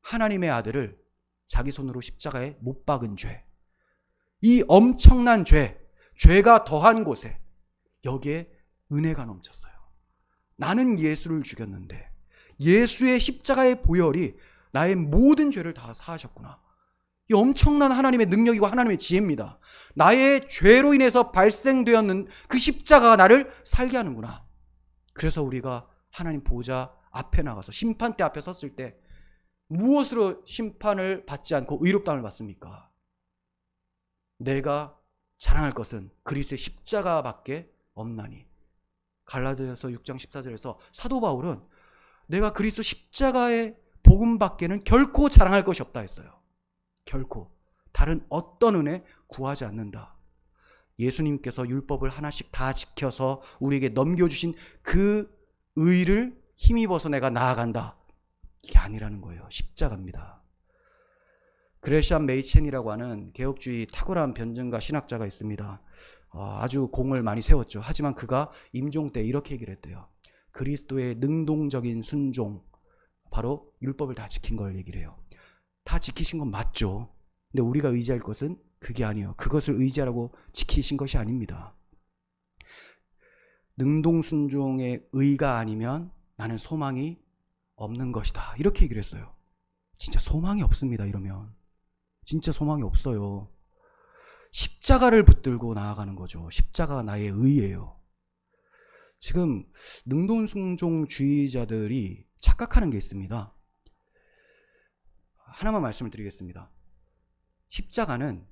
하나님의 아들을 자기 손으로 십자가에 못 박은 죄, 이 엄청난 죄가 더한 곳에 여기에 은혜가 넘쳤어요. 나는 예수를 죽였는데 예수의 십자가의 보혈이 나의 모든 죄를 다 사하셨구나. 이 엄청난 하나님의 능력이고 하나님의 지혜입니다. 나의 죄로 인해서 발생되었는 그 십자가가 나를 살게 하는구나. 그래서 우리가 하나님 보좌 앞에 나가서 심판대 앞에 섰을 때 무엇으로 심판을 받지 않고 의롭다함을 받습니까? 내가 자랑할 것은 그리스도의 십자가밖에 없나니. 갈라디아서 6장 14절에서 사도 바울은 내가 그리스도 십자가의 복음밖에는 결코 자랑할 것이 없다 했어요. 결코 다른 어떤 은혜 구하지 않는다. 예수님께서 율법을 하나씩 다 지켜서 우리에게 넘겨주신 그 의를 힘입어서 내가 나아간다. 이게 아니라는 거예요. 십자가입니다. 그레시안 메이첸이라고 하는 개혁주의 탁월한 변증가 신학자가 있습니다. 아주 공을 많이 세웠죠. 하지만 그가 임종 때 이렇게 얘기를 했대요. 그리스도의 능동적인 순종, 바로 율법을 다 지킨 걸 얘기를 해요. 다 지키신 건 맞죠. 근데 우리가 의지할 것은 그게 아니에요. 그것을 의지하라고 지키신 것이 아닙니다. 능동순종의 의가 아니면 나는 소망이 없는 것이다. 이렇게 얘기를 했어요. 진짜 소망이 없습니다. 이러면 진짜 소망이 없어요. 십자가를 붙들고 나아가는 거죠. 십자가가 나의 의예요. 지금 능동순종주의자들이 착각하는 게 있습니다. 하나만 말씀을 드리겠습니다. 십자가는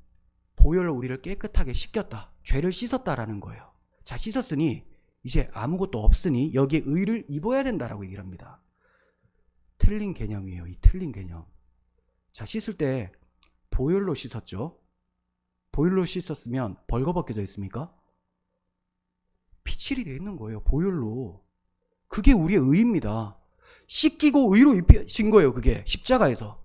보혈로 우리를 깨끗하게 씻겼다. 죄를 씻었다라는 거예요. 자, 씻었으니 이제 아무것도 없으니 여기에 의를 입어야 된다라고 얘기를 합니다. 틀린 개념이에요. 이 틀린 개념. 자, 씻을 때 보혈로 씻었죠. 보혈로 씻었으면 벌거벗겨져 있습니까? 피칠이 되어 있는 거예요. 보혈로. 그게 우리의 의입니다. 씻기고 의로 입히신 거예요. 그게 십자가에서.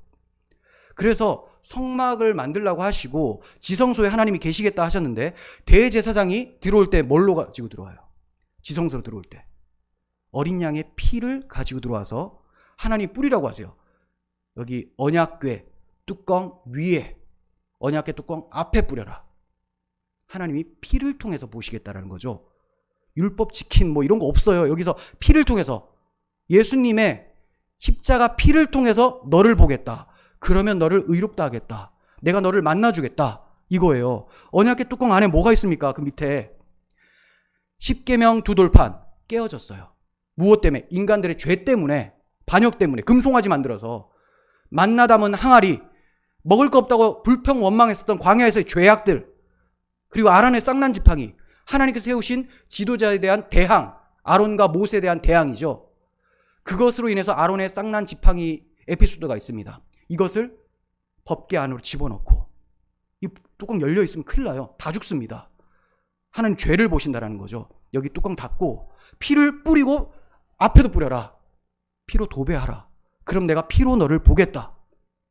그래서 성막을 만들라고 하시고 지성소에 하나님이 계시겠다 하셨는데 대제사장이 들어올 때 뭘로 가지고 들어와요? 지성소로 들어올 때 어린 양의 피를 가지고 들어와서 하나님 뿌리라고 하세요. 여기 언약궤 뚜껑 위에, 언약궤 뚜껑 앞에 뿌려라. 하나님이 피를 통해서 보시겠다라는 거죠. 율법 지킨 뭐 이런 거 없어요. 여기서 피를 통해서, 예수님의 십자가 피를 통해서 너를 보겠다. 그러면 너를 의롭다 하겠다. 내가 너를 만나주겠다. 이거예요. 언약궤 뚜껑 안에 뭐가 있습니까? 그 밑에 십계명 두 돌판 깨어졌어요. 무엇 때문에? 인간들의 죄 때문에, 반역 때문에 금송아지 만들어서, 만나 담은 항아리, 먹을 거 없다고 불평 원망했었던 광야에서의 죄악들, 그리고 아란의 쌍난 지팡이, 하나님께서 세우신 지도자에 대한 대항, 아론과 모세에 대한 대항이죠. 그것으로 인해서 아론의 쌍난 지팡이 에피소드가 있습니다. 이것을 법궤 안으로 집어넣고, 이 뚜껑 열려 있으면 큰일 나요. 다 죽습니다. 하나님 죄를 보신다라는 거죠. 여기 뚜껑 닫고 피를 뿌리고 앞에도 뿌려라. 피로 도배하라. 그럼 내가 피로 너를 보겠다.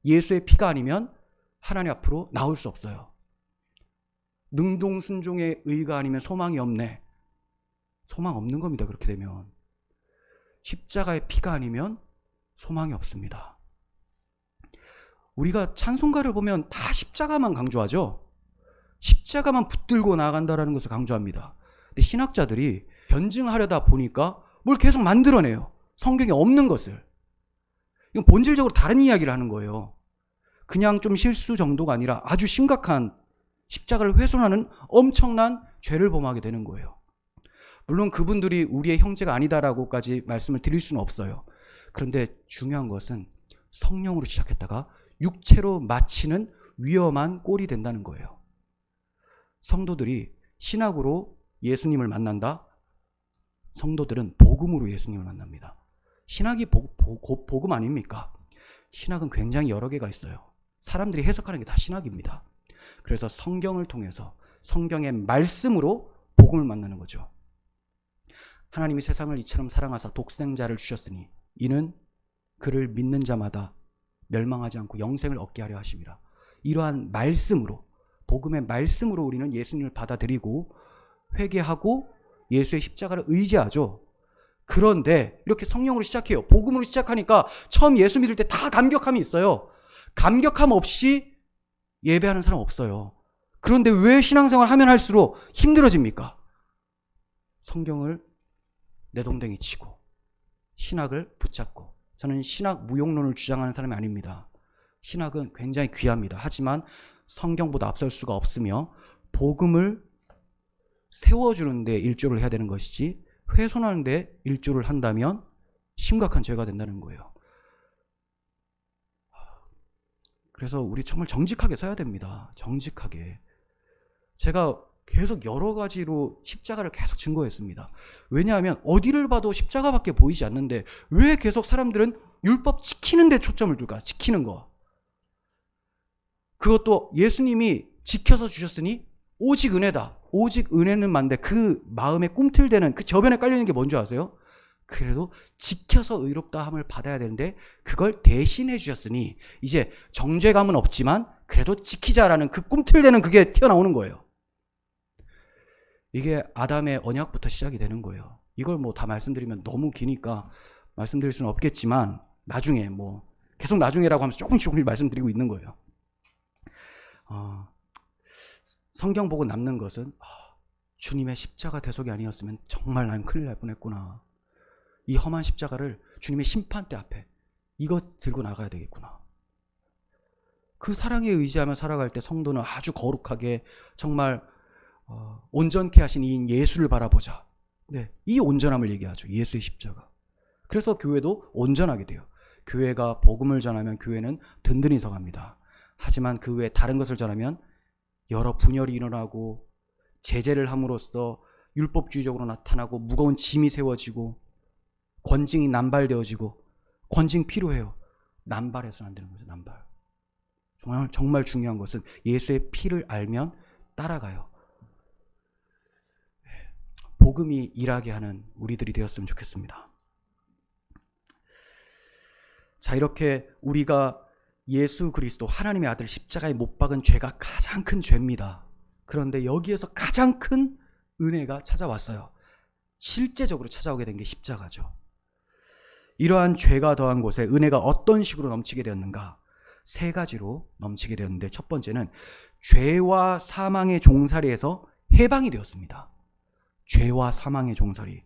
예수의 피가 아니면 하나님 앞으로 나올 수 없어요. 능동순종의 의가 아니면 소망이 없네. 소망 없는 겁니다. 그렇게 되면 십자가의 피가 아니면 소망이 없습니다. 우리가 찬송가를 보면 다 십자가만 강조하죠. 십자가만 붙들고 나아간다는 것을 강조합니다. 근데 신학자들이 변증하려다 보니까 뭘 계속 만들어내요. 성경에 없는 것을. 이건 본질적으로 다른 이야기를 하는 거예요. 그냥 좀 실수 정도가 아니라 아주 심각한 십자가를 훼손하는 엄청난 죄를 범하게 되는 거예요. 물론 그분들이 우리의 형제가 아니다라고까지 말씀을 드릴 수는 없어요. 그런데 중요한 것은 성령으로 시작했다가 육체로 마치는 위험한 꼴이 된다는 거예요. 성도들이 신학으로 예수님을 만난다. 성도들은 복음으로 예수님을 만납니다. 신학이 복음 아닙니까? 신학은 굉장히 여러 개가 있어요. 사람들이 해석하는 게 다 신학입니다. 그래서 성경을 통해서 성경의 말씀으로 복음을 만나는 거죠. 하나님이 세상을 이처럼 사랑하사 독생자를 주셨으니 이는 그를 믿는 자마다 멸망하지 않고 영생을 얻게 하려 하심이라. 이러한 말씀으로, 복음의 말씀으로 우리는 예수님을 받아들이고 회개하고 예수의 십자가를 의지하죠. 그런데 이렇게 성령으로 시작해요. 복음으로 시작하니까 처음 예수 믿을 때 다 감격함이 있어요. 감격함 없이 예배하는 사람 없어요. 그런데 왜 신앙생활 하면 할수록 힘들어집니까? 성경을 내동댕이 치고 신학을 붙잡고. 저는 신학 무용론을 주장하는 사람이 아닙니다. 신학은 굉장히 귀합니다. 하지만 성경보다 앞설 수가 없으며 복음을 세워주는 데 일조를 해야 되는 것이지 훼손하는 데 일조를 한다면 심각한 죄가 된다는 거예요. 그래서 우리 정말 정직하게 써야 됩니다. 정직하게. 제가 계속 여러 가지로 십자가를 계속 증거했습니다. 왜냐하면 어디를 봐도 십자가밖에 보이지 않는데 왜 계속 사람들은 율법 지키는 데 초점을 둘까? 지키는 거. 그것도 예수님이 지켜서 주셨으니 오직 은혜다. 오직 은혜는 맞는데 그 마음에 꿈틀대는 그 저변에 깔려있는 게 뭔지 아세요? 그래도 지켜서 의롭다함을 받아야 되는데 그걸 대신해 주셨으니 이제 정죄감은 없지만 그래도 지키자라는 그 꿈틀대는 그게 튀어나오는 거예요. 이게 아담의 언약부터 시작이 되는 거예요. 이걸 뭐 다 말씀드리면 너무 기니까 말씀드릴 수는 없겠지만 나중에 뭐 계속 나중에라고 하면서 조금씩 말씀드리고 있는 거예요. 성경 보고 남는 것은 주님의 십자가 대속이 아니었으면 정말 난 큰일 날 뻔했구나. 이 험한 십자가를 주님의 심판대 앞에 이거 들고 나가야 되겠구나. 그 사랑에 의지하며 살아갈 때 성도는 아주 거룩하게 정말 온전케 하신 이인 예수를 바라보자. 네, 이 온전함을 얘기하죠. 예수의 십자가. 그래서 교회도 온전하게 돼요. 교회가 복음을 전하면 교회는 든든히 서갑니다. 하지만 그 외에 다른 것을 전하면 여러 분열이 일어나고 제재를 함으로써 율법주의적으로 나타나고 무거운 짐이 세워지고 권징이 남발되어지고 권징 필요해요. 남발해서는 안 되는 거죠. 남발. 정말 중요한 것은 예수의 피를 알면 따라가요. 복음이 일하게 하는 우리들이 되었으면 좋겠습니다. 자, 이렇게 우리가 예수 그리스도 하나님의 아들 십자가에 못 박은 죄가 가장 큰 죄입니다. 그런데 여기에서 가장 큰 은혜가 찾아왔어요. 실제적으로 찾아오게 된 게 십자가죠. 이러한 죄가 더한 곳에 은혜가 어떤 식으로 넘치게 되었는가? 세 가지로 넘치게 되었는데 첫 번째는 죄와 사망의 종살이에서 해방이 되었습니다. 죄와 사망의 종살이.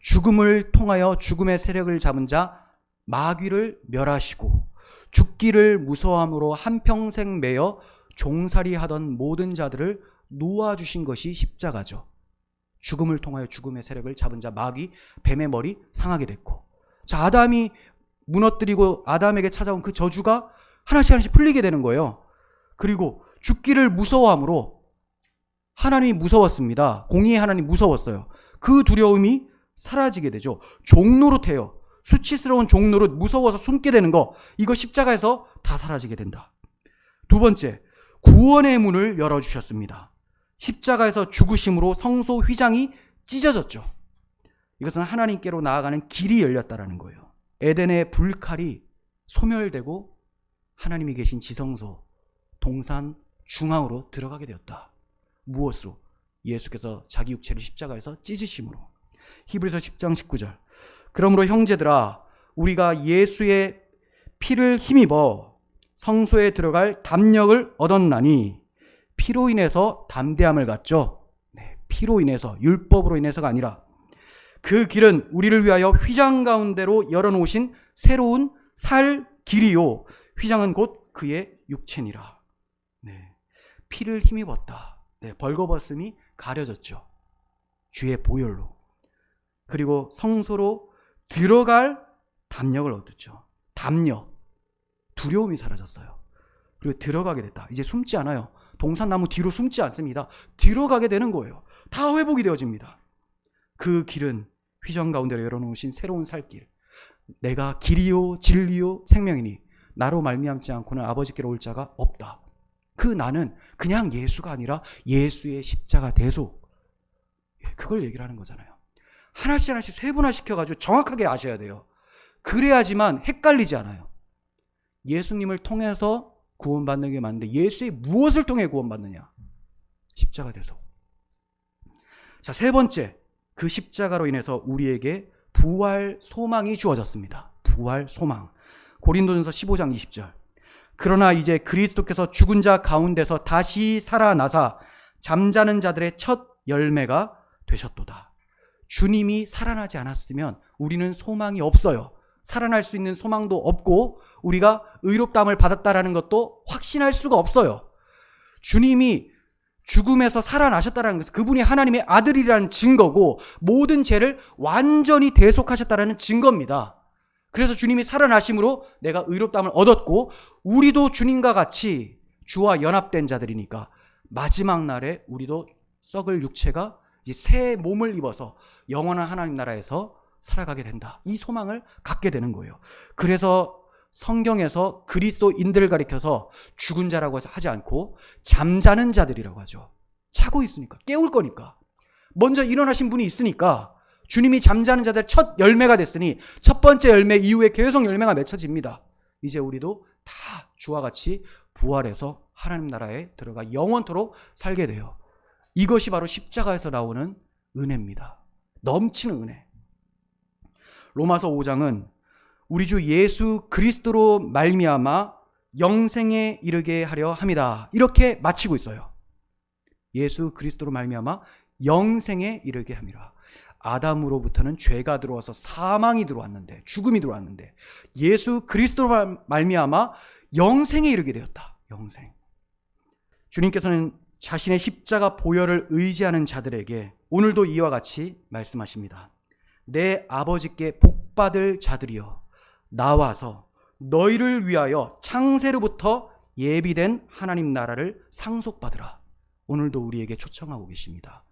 죽음을 통하여 죽음의 세력을 잡은 자 마귀를 멸하시고 죽기를 무서워함으로 한평생 매여 종살이하던 모든 자들을 놓아주신 것이 십자가죠. 죽음을 통하여 죽음의 세력을 잡은 자 마귀, 뱀의 머리 상하게 됐고, 자, 아담이 무너뜨리고 아담에게 찾아온 그 저주가 하나씩 풀리게 되는 거예요. 그리고 죽기를 무서워함으로 하나님이 무서웠습니다. 공의의 하나님 무서웠어요. 그 두려움이 사라지게 되죠. 종노릇해요. 수치스러운 종노릇, 무서워서 숨게 되는 거, 이거 십자가에서 다 사라지게 된다. 두 번째, 구원의 문을 열어주셨습니다. 십자가에서 죽으심으로 성소 휘장이 찢어졌죠. 이것은 하나님께로 나아가는 길이 열렸다라는 거예요. 에덴의 불칼이 소멸되고 하나님이 계신 지성소, 동산 중앙으로 들어가게 되었다. 무엇으로? 예수께서 자기 육체를 십자가에서 찢으심으로. 히브리서 10장 19절. 그러므로 형제들아, 우리가 예수의 피를 힘입어 성소에 들어갈 담력을 얻었나니, 피로 인해서 담대함을 갖죠. 네, 피로 인해서, 율법으로 인해서가 아니라 그 길은 우리를 위하여 휘장 가운데로 열어놓으신 새로운 살 길이요, 휘장은 곧 그의 육체니라. 네, 피를 힘입었다. 네, 벌거벗음이 가려졌죠. 주의 보혈로. 그리고 성소로 들어갈 담력을 얻었죠. 담력. 두려움이 사라졌어요. 그리고 들어가게 됐다. 이제 숨지 않아요. 동산나무 뒤로 숨지 않습니다. 들어가게 되는 거예요. 다 회복이 되어집니다. 그 길은 휘장 가운데로 열어놓으신 새로운 살길. 내가 길이요 진리요 생명이니 나로 말미암지 않고는 아버지께로 올 자가 없다. 그 나는 그냥 예수가 아니라 예수의 십자가 대속. 그걸 얘기를 하는 거잖아요. 하나씩 세분화시켜가지고 정확하게 아셔야 돼요. 그래야지만 헷갈리지 않아요. 예수님을 통해서 구원받는 게 맞는데 예수의 무엇을 통해 구원받느냐? 십자가 대속. 자, 세 번째, 그 십자가로 인해서 우리에게 부활 소망이 주어졌습니다. 부활 소망. 고린도전서 15장 20절. 그러나 이제 그리스도께서 죽은 자 가운데서 다시 살아나사 잠자는 자들의 첫 열매가 되셨도다. 주님이 살아나지 않았으면 우리는 소망이 없어요. 살아날 수 있는 소망도 없고 우리가 의롭다함을 받았다라는 것도 확신할 수가 없어요. 주님이 죽음에서 살아나셨다는 것은 그분이 하나님의 아들이라는 증거고 모든 죄를 완전히 대속하셨다는 증거입니다. 그래서 주님이 살아나심으로 내가 의롭다함을 얻었고 우리도 주님과 같이 주와 연합된 자들이니까 마지막 날에 우리도 썩을 육체가 이제 새 몸을 입어서 영원한 하나님 나라에서 살아가게 된다. 이 소망을 갖게 되는 거예요. 그래서 성경에서 그리스도인들을 가리켜서 죽은 자라고 하지 않고 잠자는 자들이라고 하죠. 자고 있으니까, 깨울 거니까. 먼저 일어나신 분이 있으니까 주님이 잠자는 자들 첫 열매가 됐으니 첫 번째 열매 이후에 계속 열매가 맺혀집니다. 이제 우리도 다 주와 같이 부활해서 하나님 나라에 들어가 영원토록 살게 돼요. 이것이 바로 십자가에서 나오는 은혜입니다. 넘치는 은혜. 로마서 5장은 우리 주 예수 그리스도로 말미암아 영생에 이르게 하려 함이다. 이렇게 마치고 있어요. 예수 그리스도로 말미암아 영생에 이르게 함이라. 아담으로부터는 죄가 들어와서 사망이 들어왔는데, 죽음이 들어왔는데 예수 그리스도로 말미암아 영생에 이르게 되었다. 영생. 주님께서는 자신의 십자가 보혈을 의지하는 자들에게 오늘도 이와 같이 말씀하십니다. 내 아버지께 복받을 자들이여 나와서 너희를 위하여 창세로부터 예비된 하나님 나라를 상속받으라. 오늘도 우리에게 초청하고 계십니다.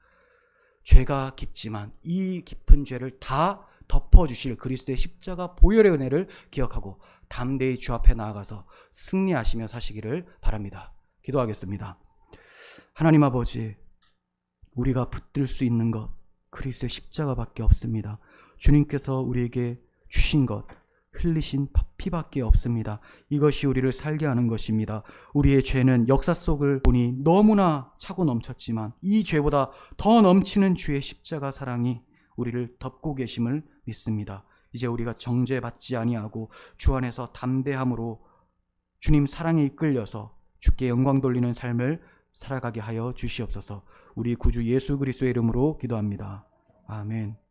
죄가 깊지만 이 깊은 죄를 다 덮어주실 그리스도의 십자가 보혈의 은혜를 기억하고 담대히 주 앞에 나아가서 승리하시며 사시기를 바랍니다. 기도하겠습니다. 하나님 아버지, 우리가 붙들 수 있는 것 그리스도의 십자가밖에 없습니다. 주님께서 우리에게 주신 것 흘리신 피밖에 없습니다. 이것이 우리를 살게 하는 것입니다. 우리의 죄는 역사 속을 보니 너무나 차고 넘쳤지만 이 죄보다 더 넘치는 주의 십자가 사랑이 우리를 덮고 계심을 믿습니다. 이제 우리가 정죄받지 아니하고 주 안에서 담대함으로 주님 사랑에 이끌려서 주께 영광 돌리는 삶을 살아가게 하여 주시옵소서. 우리 구주 예수 그리스도의 이름으로 기도합니다. 아멘.